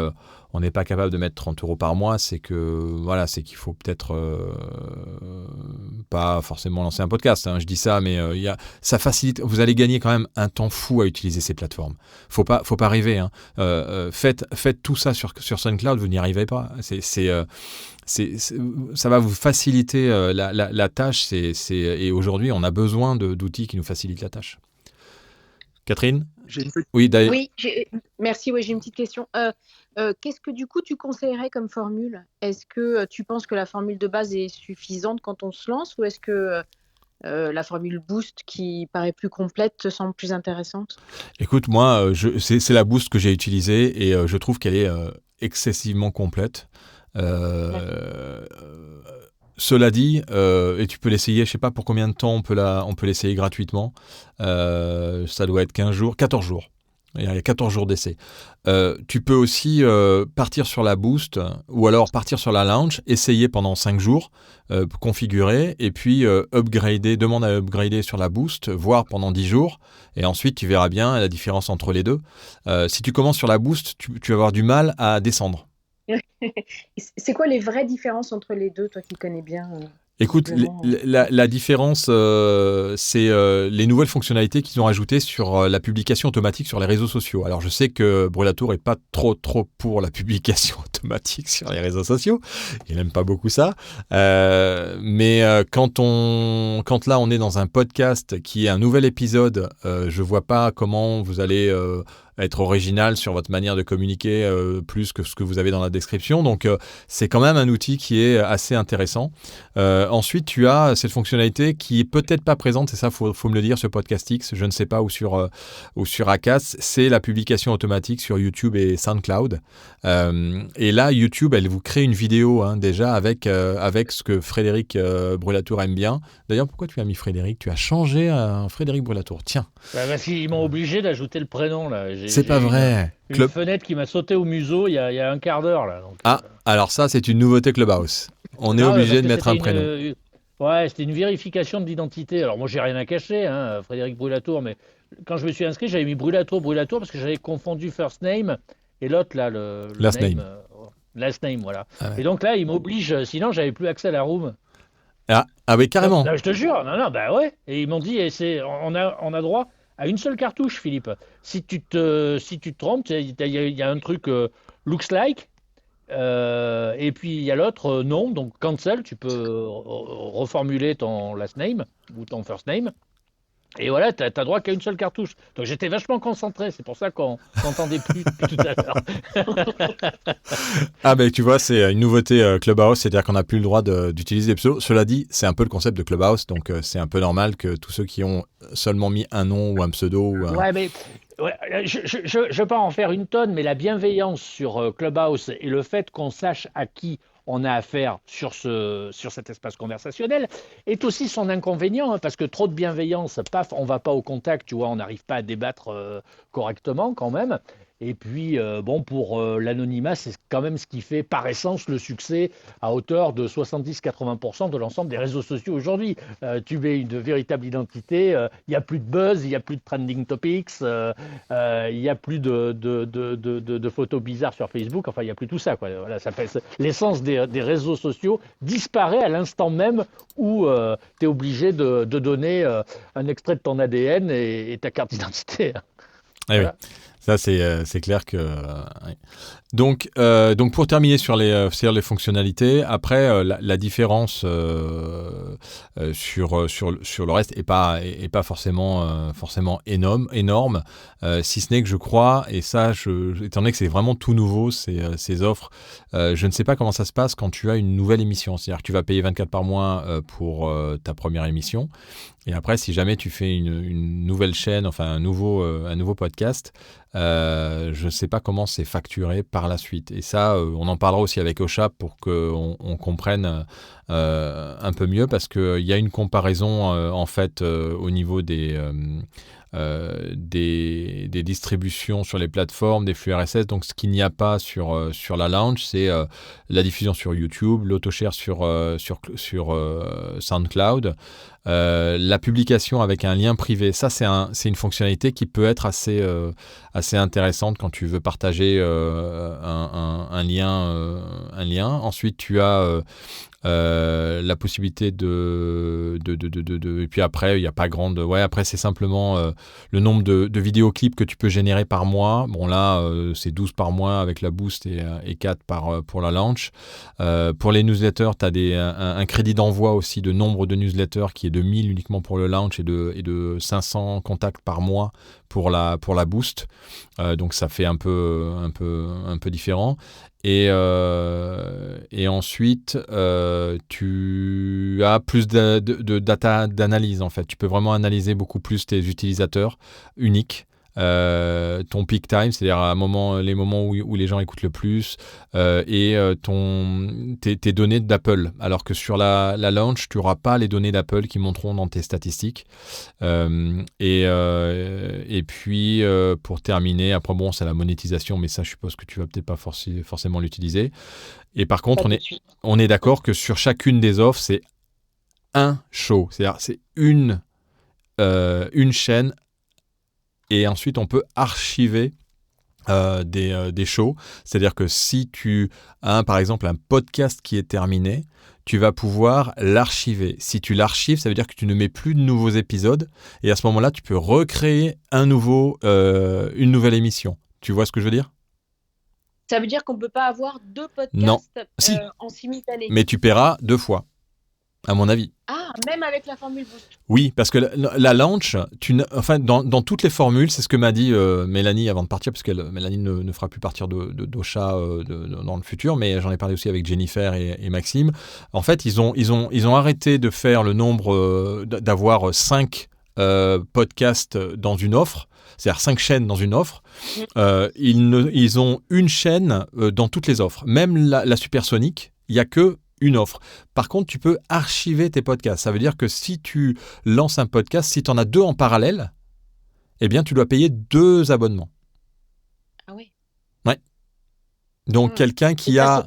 on n'est pas capable de mettre 30 € par mois, c'est qu'il faut peut-être pas forcément lancer un podcast, hein. Je dis ça, mais ça facilite. Vous allez gagner quand même un temps fou à utiliser ces plateformes. Faut pas rêver, hein. Faites tout ça sur SoundCloud, vous n'y arrivez pas. Ça va vous faciliter la tâche. Et aujourd'hui, on a besoin d'outils qui nous facilitent la tâche. Catherine ? Oui, d'ailleurs. Oui, merci. Oui, j'ai une petite question. Qu'est-ce que du coup tu conseillerais comme formule? Est-ce que tu penses que la formule de base est suffisante quand on se lance, ou est-ce que la formule Boost, qui paraît plus complète, te semble plus intéressante? Écoute, moi, c'est la Boost que j'ai utilisée, et je trouve qu'elle est excessivement complète. Cela dit, et tu peux l'essayer, je sais pas pour combien de temps on peut l'essayer gratuitement. Ça doit être 14 jours. Il y a 14 jours d'essai. Tu peux aussi partir sur la Boost, ou alors partir sur la Launch, essayer pendant 5 jours, configurer, et puis demande à upgrader sur la Boost, voir pendant 10 jours, et ensuite tu verras bien la différence entre les deux. Si tu commences sur la Boost, tu vas avoir du mal à descendre. C'est quoi les vraies différences entre les deux, toi qui connais bien? Écoute, la différence, c'est les nouvelles fonctionnalités qu'ils ont ajoutées sur la publication automatique sur les réseaux sociaux. Alors, je sais que Brûlatour n'est pas trop pour la publication automatique sur les réseaux sociaux. Il n'aime pas beaucoup ça. Mais quand là, on est dans un podcast qui est un nouvel épisode, je ne vois pas comment vous allez être original sur votre manière de communiquer plus que ce que vous avez dans la description. Donc, c'est quand même un outil qui est assez intéressant. Ensuite, tu as cette fonctionnalité qui est peut-être pas présente, et ça, faut me le dire, sur Podcastix, je ne sais pas, ou sur Acast, c'est la publication automatique sur YouTube et SoundCloud. Et là, YouTube, elle vous crée une vidéo, hein, déjà avec ce que Frédéric Brûlatour aime bien. D'ailleurs, pourquoi tu as mis Frédéric? Tu as changé à Frédéric Brûlatour. Tiens. Parce qu'ils m'ont obligé d'ajouter le prénom, là. C'est pas vrai. Une fenêtre qui m'a sauté au museau il y a un quart d'heure, là. Donc, alors ça, c'est une nouveauté Clubhouse. On est obligé de mettre un prénom. Ouais, c'était une vérification d'identité. Alors moi, j'ai rien à cacher, hein, Frédéric Brûlatour, mais quand je me suis inscrit, j'avais mis Brûlatour parce que j'avais confondu first name et l'autre, là, le last name. Last name, voilà. Ah ouais. Et donc là, il m'oblige, sinon j'avais plus accès à la room. Ah oui, carrément. Non, je te jure, non, bah ouais. Et ils m'ont dit, on a droit à une seule cartouche, Philippe. Si tu te trompes, il y a un truc looks like. Et puis il y a l'autre non, donc cancel, tu peux reformuler ton last name ou ton first name, et voilà, t'as droit qu'à une seule cartouche. Donc j'étais vachement concentré, c'est pour ça qu'on n'entendait plus depuis tout à l'heure. Ah ben tu vois, c'est une nouveauté Clubhouse, c'est-à-dire qu'on n'a plus le droit d'utiliser des pseudos. Cela dit, c'est un peu le concept de Clubhouse, donc c'est un peu normal que tous ceux qui ont seulement mis un nom ou un pseudo Ouais, mais je peux en faire une tonne, mais la bienveillance sur Clubhouse et le fait qu'on sache à qui on a affaire sur cet espace conversationnel est aussi son inconvénient, hein, parce que trop de bienveillance, paf, on va pas au contact, tu vois, on n'arrive pas à débattre correctement quand même. Et puis, pour l'anonymat, c'est quand même ce qui fait par essence le succès à hauteur de 70-80% de l'ensemble des réseaux sociaux aujourd'hui. Tu mets une véritable identité, il n'y a plus de buzz, il n'y a plus de trending topics, il n'y a plus de photos bizarres sur Facebook, enfin, il n'y a plus tout ça, quoi. Voilà, l'essence des réseaux sociaux disparaît à l'instant même où tu es obligé de donner un extrait de ton ADN et ta carte d'identité. Eh Voilà. oui, ça c'est clair que. Ouais. Donc pour terminer sur les fonctionnalités, après la différence sur le reste est pas forcément énorme, si ce n'est que je crois, et ça, étant donné que c'est vraiment tout nouveau ces offres, je ne sais pas comment ça se passe quand tu as une nouvelle émission. C'est-à-dire que tu vas payer 24 par mois pour ta première émission. Et après, si jamais tu fais une nouvelle chaîne, enfin un nouveau podcast, je ne sais pas comment c'est facturé par la suite. Et ça, on en parlera aussi avec Ocha pour qu'on comprenne un peu mieux, parce qu'il y a une comparaison en fait au niveau des distributions sur les plateformes, des flux RSS. Donc, ce qu'il n'y a pas sur la Launch, c'est la diffusion sur YouTube, l'auto-share sur SoundCloud, la publication avec un lien privé. Ça, c'est une fonctionnalité qui peut être assez intéressante quand tu veux partager un lien. Ensuite, tu as la possibilité et puis après, il n'y a pas grande. Ouais, après, c'est simplement le nombre de vidéoclips que tu peux générer par mois. Bon, là, c'est 12 par mois avec la Boost et 4 pour la Launch. Pour les newsletters, tu as un crédit d'envoi aussi de nombre de newsletters qui est de 1000 uniquement pour le Launch et de 500 contacts par mois pour la Boost. Donc, ça fait un peu différent. Et ensuite, tu as plus de data d'analyse, en fait. Tu peux vraiment analyser beaucoup plus tes utilisateurs uniques, ton peak time, c'est-à-dire les moments où les gens écoutent le plus, et tes données d'Apple. Alors que sur la Launch, tu n'auras pas les données d'Apple qui monteront dans tes statistiques. Et puis, pour terminer, après, bon, c'est la monétisation, mais ça, je suppose que tu vas peut-être pas forcément l'utiliser. Et par contre, on est d'accord que sur chacune des offres, c'est un show. C'est-à-dire, c'est une chaîne, et ensuite, on peut archiver des shows. C'est-à-dire que si tu as, par exemple, un podcast qui est terminé, tu vas pouvoir l'archiver. Si tu l'archives, ça veut dire que tu ne mets plus de nouveaux épisodes. Et à ce moment-là, tu peux recréer une nouvelle émission. Tu vois ce que je veux dire ? Ça veut dire qu'on ne peut pas avoir deux Non. podcasts en simultané. Mais tu paieras 2 fois, à mon avis. Ah, même avec la formule Boost. Oui, parce que la Launch, dans toutes les formules, c'est ce que m'a dit Mélanie avant de partir, parce que Mélanie ne fera plus partir d'Ocha dans le futur, mais j'en ai parlé aussi avec Jennifer et Maxime. En fait, ils ont arrêté de faire le nombre, d'avoir 5 podcasts dans une offre, c'est-à-dire 5 chaînes dans une offre. Ils ont une chaîne dans toutes les offres. Même la Supersonic, il n'y a que une offre. Par contre, tu peux archiver tes podcasts. Ça veut dire que si tu lances un podcast, si tu en as 2 en parallèle, eh bien, tu dois payer 2 abonnements. Ah oui. Ouais. Donc, quelqu'un qui a...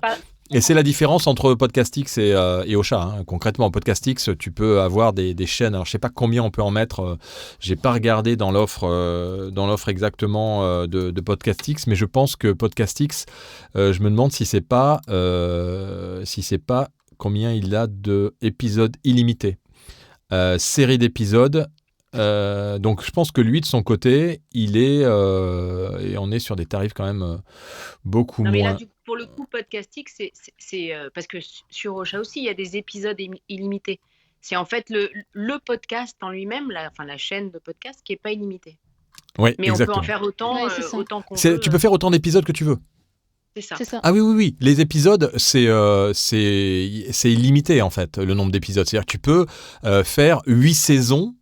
Et c'est la différence entre Podcastix et Ocha. Hein. Concrètement, en Podcastix, tu peux avoir des chaînes. Alors, je ne sais pas combien on peut en mettre. Je n'ai pas regardé dans l'offre exactement de Podcastix, mais je pense que Podcastix, je me demande si c'est pas combien il a d'épisodes illimités. Série d'épisodes. Donc, je pense que lui, de son côté, et on est sur des tarifs quand même beaucoup non, mais moins. Là, pour le coup, Podcastix, c'est parce que sur Ocha aussi, il y a des épisodes illimités. C'est en fait le podcast en lui-même, la chaîne de podcast qui n'est pas illimitée. Oui, mais exactement. on peut en faire autant qu'on veut. Tu peux faire autant d'épisodes que tu veux. C'est ça. Ah oui. Les épisodes, c'est illimité, en fait, le nombre d'épisodes. C'est-à-dire que tu peux faire 8 saisons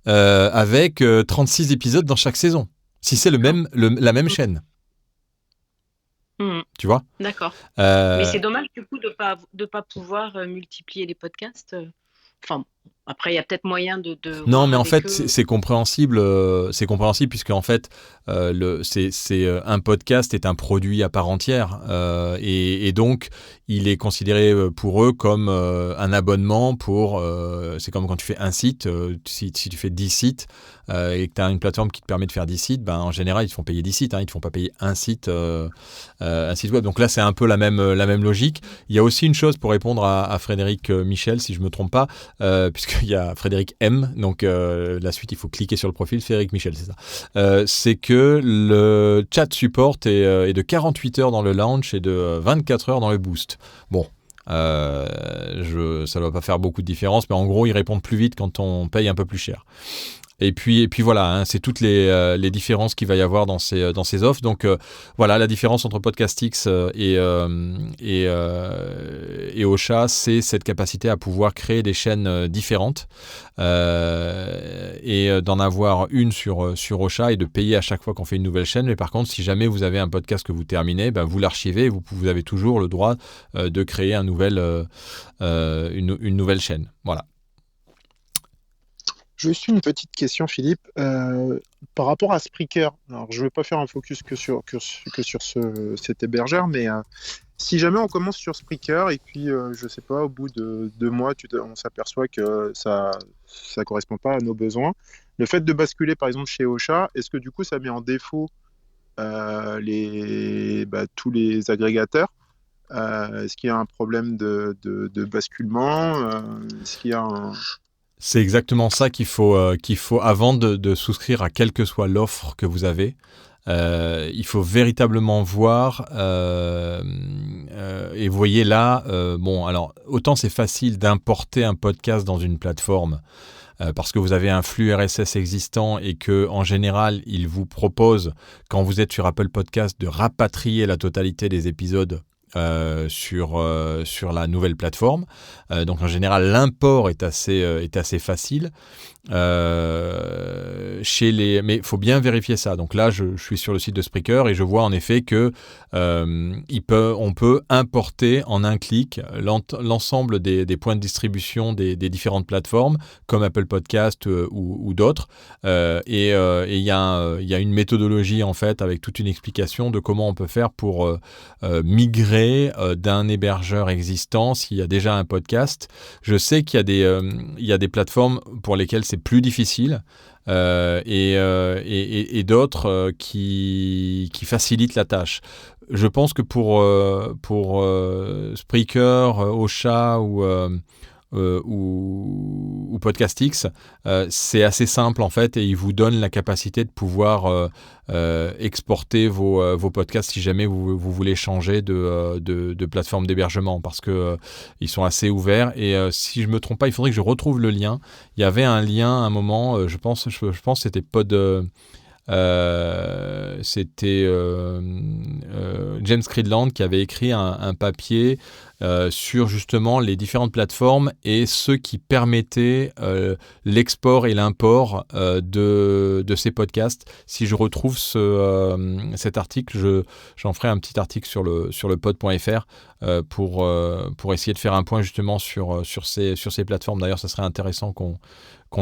avec 36 épisodes dans chaque saison, si c'est la même chaîne. Tu vois ? D'accord. Mais c'est dommage, du coup, de pas pouvoir multiplier les podcasts. Enfin, Après, il y a peut-être moyen de Non, voir mais en avec fait, eux. c'est compréhensible, puisque en fait, un podcast est un produit à part entière, et donc il est considéré pour eux comme un abonnement c'est comme quand tu fais un site, si tu fais 10 sites et que tu as une plateforme qui te permet de faire 10 sites, ben, en général, ils te font payer 10 sites, hein, ils te font pas payer un site web. Donc là, c'est un peu la même logique. Il y a aussi une chose pour répondre à Frédéric Michel, si je me trompe pas, puisqu'il y a Frédéric M, donc la suite, il faut cliquer sur le profil, Frédéric Michel, c'est ça. C'est que le chat support est de 48 heures dans le launch et de 24 heures dans le boost. Bon, ça ne doit pas faire beaucoup de différence, mais en gros, ils répondent plus vite quand on paye un peu plus cher. Et puis voilà, hein, c'est toutes les différences qu'il va y avoir dans ces offres. Donc voilà, la différence entre PodcastX et Ocha, c'est cette capacité à pouvoir créer des chaînes différentes et d'en avoir une sur Ocha et de payer à chaque fois qu'on fait une nouvelle chaîne. Mais par contre, si jamais vous avez un podcast que vous terminez, ben, vous l'archivez et vous avez toujours le droit de créer une nouvelle chaîne. Voilà. Juste une petite question, Philippe. Par rapport à Spreaker, alors je ne vais pas faire un focus que sur cet hébergeur, mais si jamais on commence sur Spreaker et puis, je ne sais pas, au bout de 2 mois, on s'aperçoit que ça ne correspond pas à nos besoins, le fait de basculer par exemple chez Ocha, est-ce que du coup ça met en défaut tous les agrégateurs? Est-ce qu'il y a un problème de basculement? Est-ce qu'il y a un... C'est exactement ça qu'il faut avant de souscrire à quelle que soit l'offre que vous avez. Il faut véritablement voir, et vous voyez là, bon, alors autant c'est facile d'importer un podcast dans une plateforme parce que vous avez un flux RSS existant et que en général, il vous propose, quand vous êtes sur Apple Podcast, de rapatrier la totalité des épisodes sur la nouvelle plateforme. Donc en général, l'import est assez facile. Mais il faut bien vérifier ça. Donc là, je suis sur le site de Spreaker et je vois en effet que on peut importer en un clic l'ensemble des points de distribution des différentes plateformes, comme Apple Podcast ou d'autres. Et il y a une méthodologie en fait avec toute une explication de comment on peut faire pour migrer d'un hébergeur existant s'il y a déjà un podcast. Je sais qu'il y a des plateformes pour lesquelles c'est plus difficile et d'autres qui facilitent la tâche. Je pense que pour Spreaker, Ocha ou PodcastX, c'est assez simple en fait et il vous donne la capacité de pouvoir exporter vos podcasts si jamais vous voulez changer de plateforme d'hébergement parce que ils sont assez ouverts et si je me trompe pas, il faudrait que je retrouve le lien. Il y avait un lien à un moment, je pense que c'était c'était James Creedland qui avait écrit un papier sur justement les différentes plateformes et ceux qui permettaient l'export et l'import de ces podcasts. Si je retrouve cet article, j'en ferai un petit article sur le pod.fr pour essayer de faire un point justement sur ces plateformes. D'ailleurs, ça serait intéressant qu'on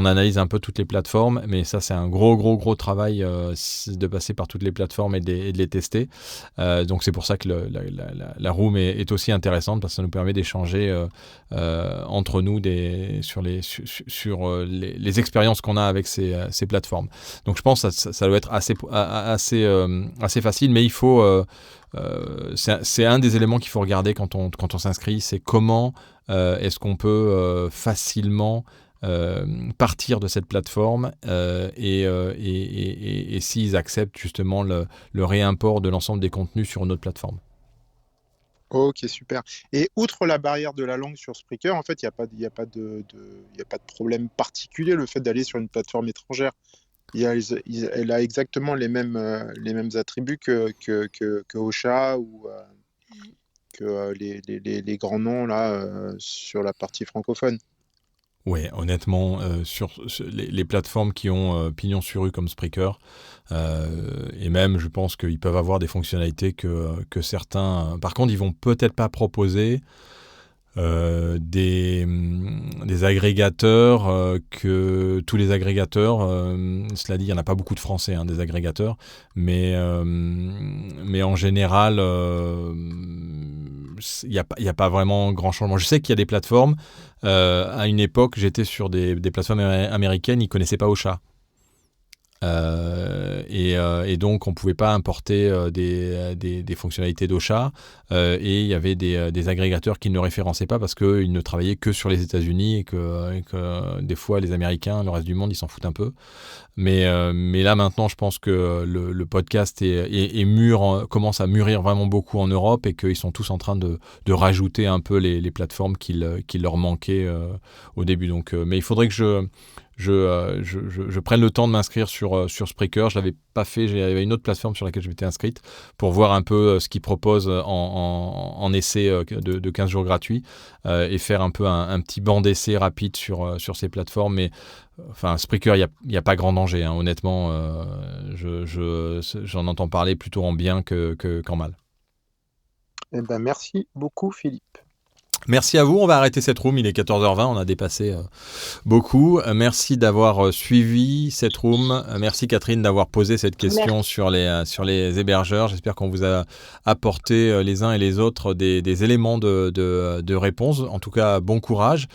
analyse un peu toutes les plateformes, mais ça c'est un gros travail de passer par toutes les plateformes et de les tester. Donc c'est pour ça que la room est aussi intéressante parce que ça nous permet d'échanger entre nous sur les expériences qu'on a avec ces plateformes. Donc je pense que ça doit être assez facile, mais il faut c'est un des éléments qu'il faut regarder quand on s'inscrit, c'est comment est-ce qu'on peut facilement partir de cette plateforme et s'ils acceptent justement le réimport de l'ensemble des contenus sur une autre plateforme. Ok, super. Et outre la barrière de la langue sur Spreaker, en fait, il n'y a pas de problème particulier le fait d'aller sur une plateforme étrangère. Elle a exactement les mêmes attributs que Ocha ou que les grands noms là sur la partie francophone. Oui, honnêtement, sur les plateformes qui ont pignon sur rue comme Spreaker, et même je pense qu'ils peuvent avoir des fonctionnalités que certains... Par contre, ils vont peut-être pas proposer des agrégateurs que tous les agrégateurs, cela dit, il n'y en a pas beaucoup de Français, des agrégateurs, mais en général, il n'y a pas vraiment grand changement. Je sais qu'il y a des plateformes, à une époque, j'étais sur des plateformes américaines, ils ne connaissaient pas Ocha. Et donc on pouvait pas importer des fonctionnalités d'Ocha, et il y avait des agrégateurs qui ne référençaient pas parce qu'ils ne travaillaient que sur les États-Unis et que des fois les Américains, le reste du monde, ils s'en foutent un peu. Mais là maintenant, je pense que le podcast commence à mûrir vraiment beaucoup en Europe et qu'ils sont tous en train de rajouter un peu les plateformes qui leur manquaient au début. Donc, mais il faudrait que je prenne le temps de m'inscrire sur Spreaker. Je ne l'avais pas fait, il y avait une autre plateforme sur laquelle je m'étais inscrite pour voir un peu ce qu'ils proposent en essai de 15 jours gratuits, et faire un peu un petit banc d'essai rapide sur ces plateformes. Mais enfin, Spreaker, il n'y a pas grand danger, honnêtement. J'en entends parler plutôt en bien qu'en mal. Eh ben, merci beaucoup, Philippe. Merci à vous, on va arrêter cette room, il est 14h20, on a dépassé beaucoup. Merci d'avoir suivi cette room. Merci Catherine d'avoir posé cette question sur les hébergeurs. J'espère qu'on vous a apporté les uns et les autres des éléments de réponse. En tout cas, bon courage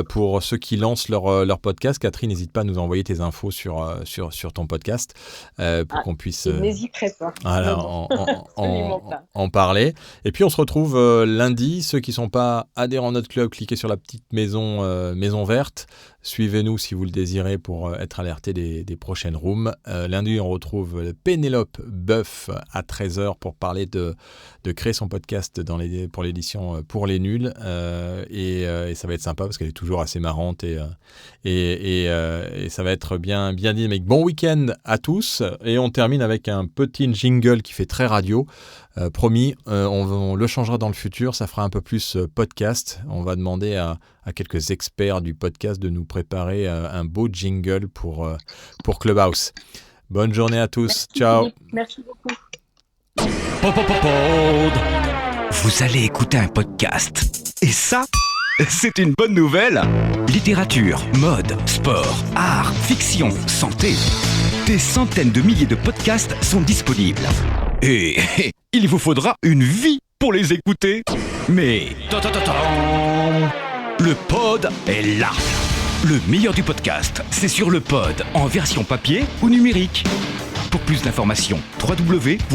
pour ceux qui lancent leur podcast. Catherine, n'hésite pas à nous envoyer tes infos sur ton podcast pour qu'on puisse n'hésiterai pas. Voilà, en parler. Et puis on se retrouve lundi. Ceux qui ne sont pas adhérents à notre club, cliquez sur la petite maison verte. Suivez-nous si vous le désirez pour être alerté des prochaines rooms. Lundi, on retrouve Pénélope Boeuf à 13h pour parler de créer son podcast pour l'édition Pour les Nuls. Et ça va être sympa parce qu'elle est toujours assez marrante et ça va être bien dynamique. Bon week-end à tous. Et on termine avec un petit jingle qui fait très radio. Promis, on le changera dans le futur, ça fera un peu plus podcast. On va demander à quelques experts du podcast de nous préparer un beau jingle pour Clubhouse. Bonne journée à tous, ciao. Merci beaucoup. Vous allez écouter un podcast. Et ça, c'est une bonne nouvelle. Littérature, mode, sport, art, fiction, santé. Des centaines de milliers de podcasts sont disponibles. Et il vous faudra une vie pour les écouter. Mais le pod est là. Le meilleur du podcast, c'est sur le pod, en version papier ou numérique. Pour plus d'informations, www.lepod.fr.